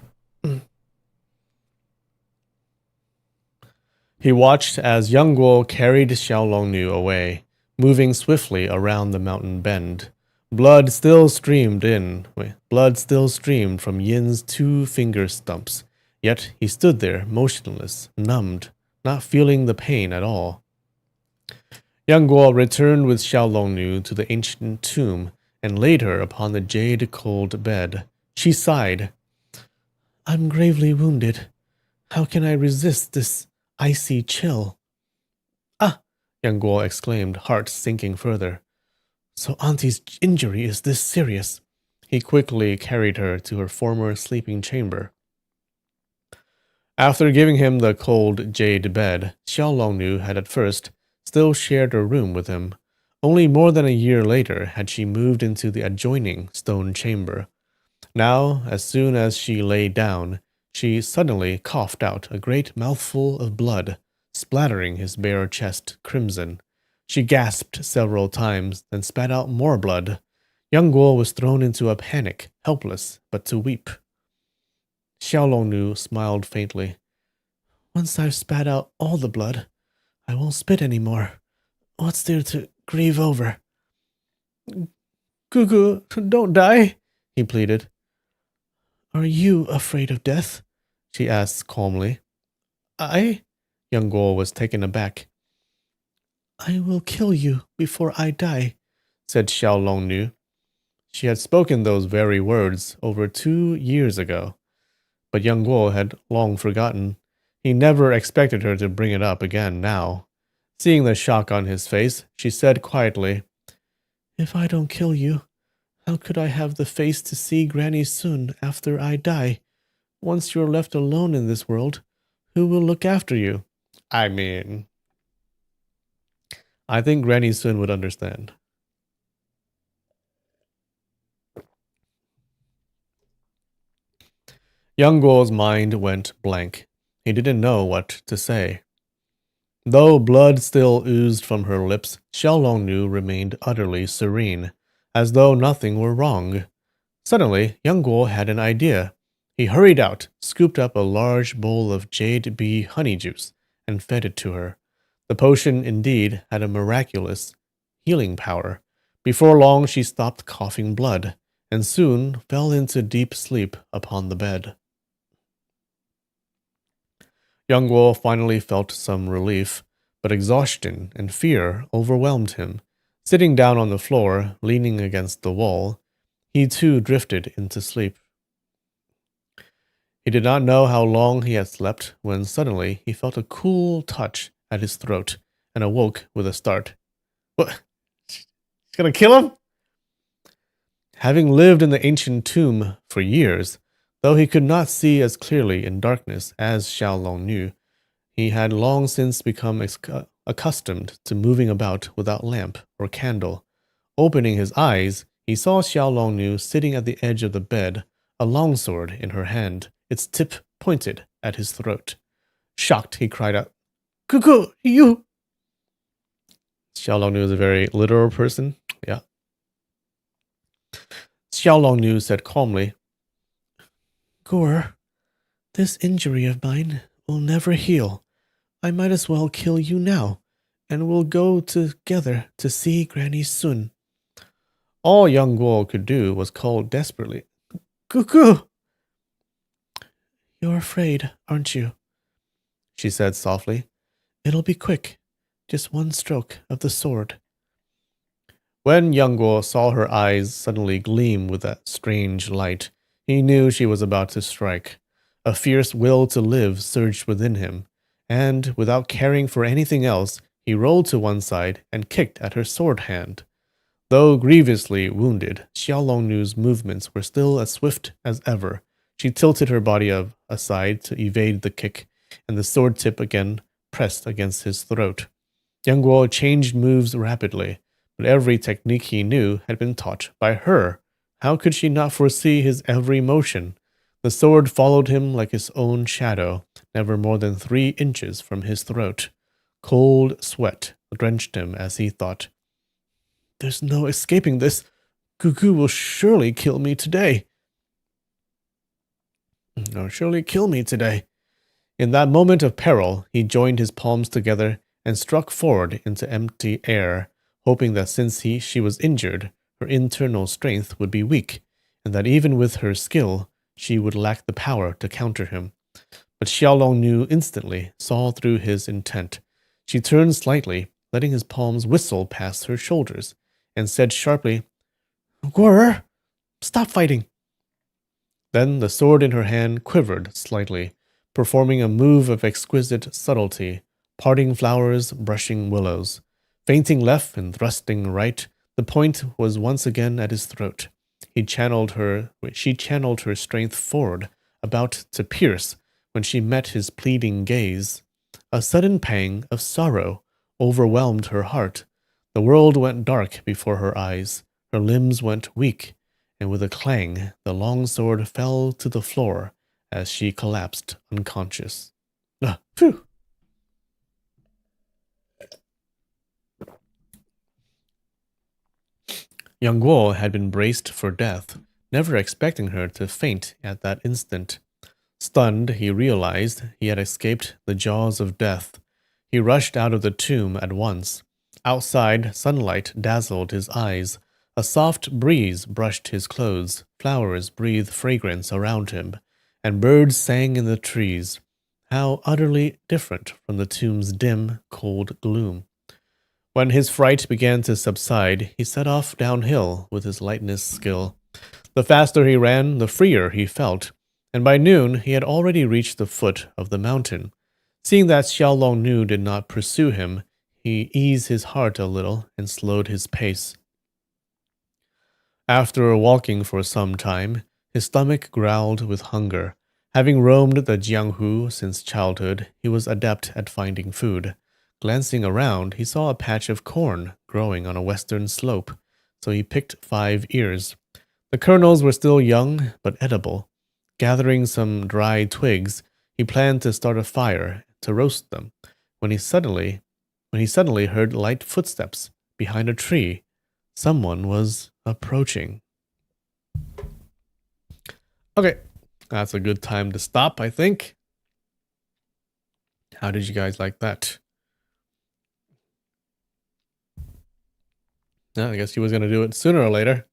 He watched as Yang Guo carried Xiaolong Nu away, moving swiftly around the mountain bend. Blood still streamed from Yin's 2 finger stumps, yet he stood there motionless, numbed, not feeling the pain at all. Yang Guo returned with Xiaolong Nu to the ancient tomb and laid her upon the jade-cold bed. She sighed. I'm gravely wounded. How can I resist this icy chill? Ah! Yang Guo exclaimed, heart sinking further. So Auntie's injury is this serious. He quickly carried her to her former sleeping chamber. After giving him the cold jade bed, Xiao Longnu had at first still shared a room with him. Only more than a year later had she moved into the adjoining stone chamber. Now, as soon as she lay down, she suddenly coughed out a great mouthful of blood, splattering his bare chest crimson. She gasped several times, then spat out more blood. Young Guo was thrown into a panic, helpless but to weep. Xiao Longnu smiled faintly. Once I've spat out all the blood, I won't spit any more. What's there to grieve over? Gugu, don't die, he pleaded. Are you afraid of death? She asked calmly. I? Young Guo was taken aback. I will kill you before I die, said Xiao Longnu. She had spoken those very words over 2 years ago, but Young Guo had long forgotten. He never expected her to bring it up again now. Seeing the shock on his face, she said quietly, If I don't kill you, how could I have the face to see Granny Sun after I die? Once you're left alone in this world, who will look after you? I mean, I think Granny Sun would understand. Young Guo's mind went blank. He didn't know what to say. Though blood still oozed from her lips, Xiao Longnu remained utterly serene, as though nothing were wrong. Suddenly, Young Guo had an idea. He hurried out, scooped up a large bowl of jade bee honey juice, and fed it to her. The potion indeed had a miraculous healing power. Before long, she stopped coughing blood, and soon fell into deep sleep upon the bed. Young Guo finally felt some relief, but exhaustion and fear overwhelmed him. Sitting down on the floor, leaning against the wall, he too drifted into sleep. He did not know how long he had slept when suddenly he felt a cool touch at his throat and awoke with a start. What? She's gonna kill him? Having lived in the ancient tomb for years, though he could not see as clearly in darkness as Xiao Long knew, he had long since become accustomed to moving about without lamp or candle. Opening his eyes, he saw Xiao Longnu sitting at the edge of the bed, a longsword in her hand, its tip pointed at his throat. Shocked, he cried out, Cuckoo, you! Xiao Longnu is a very literal person. Yeah. Xiao Longnu said calmly, Gore, this injury of mine will never heal. I might as well kill you now, and we'll go together to see Granny Sun. All young Guo could do was call desperately, Cuckoo! You're afraid, aren't you? She said softly. It'll be quick. Just one stroke of the sword. When Young Guo saw her eyes suddenly gleam with that strange light, he knew she was about to strike. A fierce will to live surged within him, and, without caring for anything else, he rolled to one side and kicked at her sword hand. Though grievously wounded, Xiao Longnu's movements were still as swift as ever. She tilted her body aside to evade the kick, and the sword tip again pressed against his throat. Young Guo changed moves rapidly, but every technique he knew had been taught by her. How could she not foresee his every motion? The sword followed him like his own shadow, never more than 3 inches from his throat. Cold sweat drenched him as he thought, There's no escaping this. Gugu will surely kill me today. Surely kill me today. In that moment of peril, he joined his palms together and struck forward into empty air, hoping that since she was injured, her internal strength would be weak, and that even with her skill, she would lack the power to counter him. But Xiaolong knew instantly, saw through his intent. She turned slightly, letting his palms whistle past her shoulders, and said sharply, Guo'er, stop fighting. Then the sword in her hand quivered slightly, performing a move of exquisite subtlety, parting flowers, brushing willows. Feinting left and thrusting right, the point was once again at his throat. She channeled her strength forward, about to pierce, when she met his pleading gaze. A sudden pang of sorrow overwhelmed her heart. The world went dark before her eyes. Her limbs went weak, and with a clang, the long sword fell to the floor as she collapsed unconscious. Phew. Young Guo had been braced for death, never expecting her to faint at that instant. Stunned, he realized he had escaped the jaws of death. He rushed out of the tomb at once. Outside, sunlight dazzled his eyes. A soft breeze brushed his clothes, flowers breathed fragrance around him, and birds sang in the trees. How utterly different from the tomb's dim, cold gloom. When his fright began to subside, he set off downhill with his lightness skill. The faster he ran, the freer he felt, and by noon he had already reached the foot of the mountain. Seeing that Xiaolong Nu did not pursue him, he eased his heart a little and slowed his pace. After walking for some time, his stomach growled with hunger. Having roamed the Jianghu since childhood, he was adept at finding food. Glancing around, he saw a patch of corn growing on a western slope, so he picked 5 ears. The kernels were still young, but edible. Gathering some dry twigs, he planned to start a fire to roast them, when he suddenly heard light footsteps behind a tree. Someone was approaching. Okay, that's a good time to stop, I think. How did you guys like that? Yeah, I guess he was going to do it sooner or later.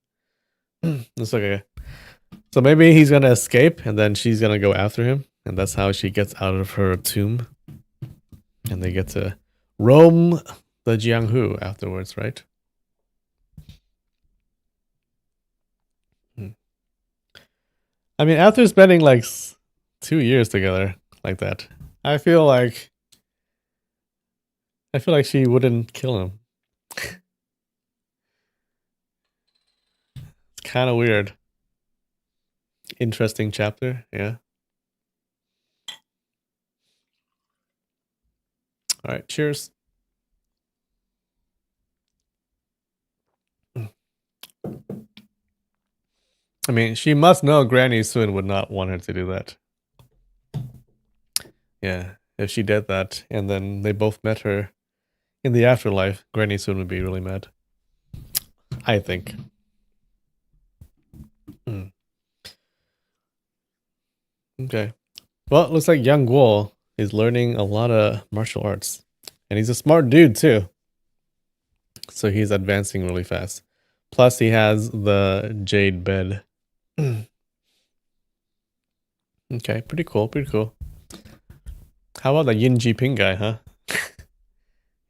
It's okay. So maybe he's going to escape, and then she's going to go after him, and that's how she gets out of her tomb. And they get to roam the Jianghu afterwards, right? I mean, after spending like 2 years together like that, I feel like she wouldn't kill him. It's kind of weird. Interesting chapter, yeah. All right, cheers. I mean, she must know Granny Sun would not want her to do that. Yeah, if she did that and then they both met her in the afterlife, Granny Sun would be really mad. I think. Okay. Well, it looks like Yang Guo is learning a lot of martial arts. And he's a smart dude, too. So he's advancing really fast. Plus, he has the jade bed. Okay, pretty cool, pretty cool. How about the Yin Jiping guy, huh?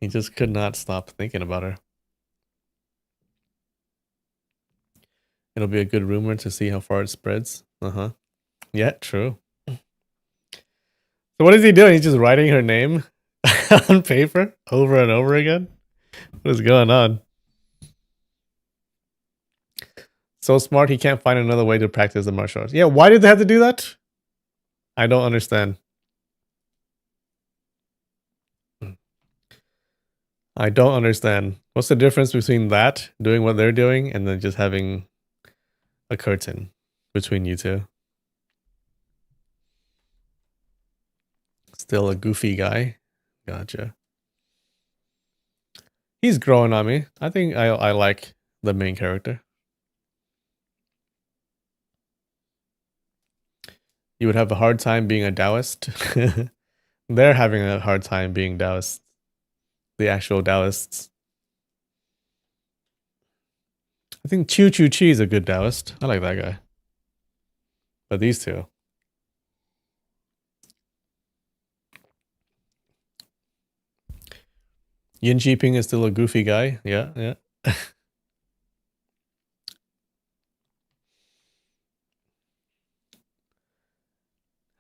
He just could not stop thinking about her. It'll be a good rumor to see how far it spreads. Yeah, true. So what is he doing? He's just writing her name on paper over and over again? What is going on? So smart he can't find another way to practice the martial arts. Yeah, why did they have to do that? I don't understand. I don't understand. What's the difference between that, doing what they're doing, and then just having a curtain between you two? Still a goofy guy. Gotcha. He's growing on me. I think I like the main character. You would have a hard time being a Taoist. They're having a hard time being Taoists. The actual Taoists. I think Chu Chu Chi is a good Taoist. I like that guy. But these two. Yin Jiping is still a goofy guy. Yeah, yeah.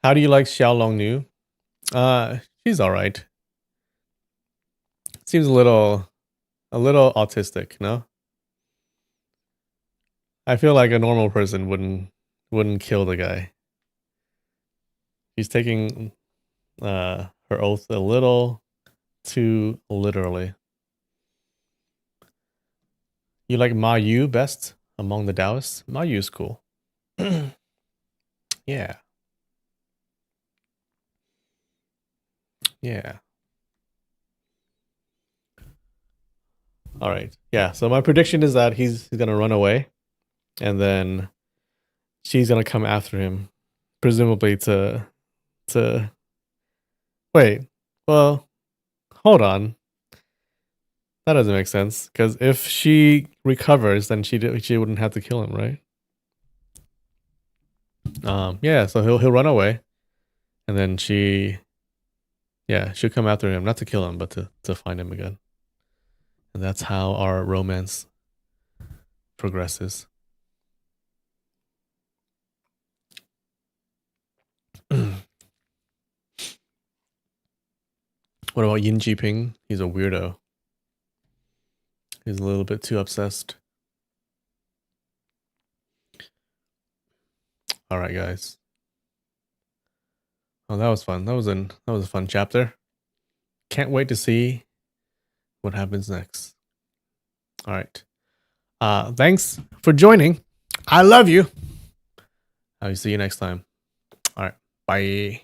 How do you like Xiaolong Nu? She's alright. Seems a little autistic, no? I feel like a normal person wouldn't kill the guy. She's taking her oath a little too literally. You like Ma Yu best among the Taoists? Ma Yu's cool. Yeah. Yeah. All right. Yeah. So my prediction is that he's gonna run away, and then she's gonna come after him, presumably to wait. Well, hold on. That doesn't make sense because if she recovers, then she wouldn't have to kill him, right? Yeah. So he'll run away, and then she'll come after him, not to kill him, but to find him again, and that's how our romance progresses. What about Yin Jiping? He's a weirdo. He's a little bit too obsessed. All right, guys. Oh, that was fun. That was a fun chapter. Can't wait to see what happens next. All right. Thanks for joining. I love you. I'll see you next time. All right. Bye.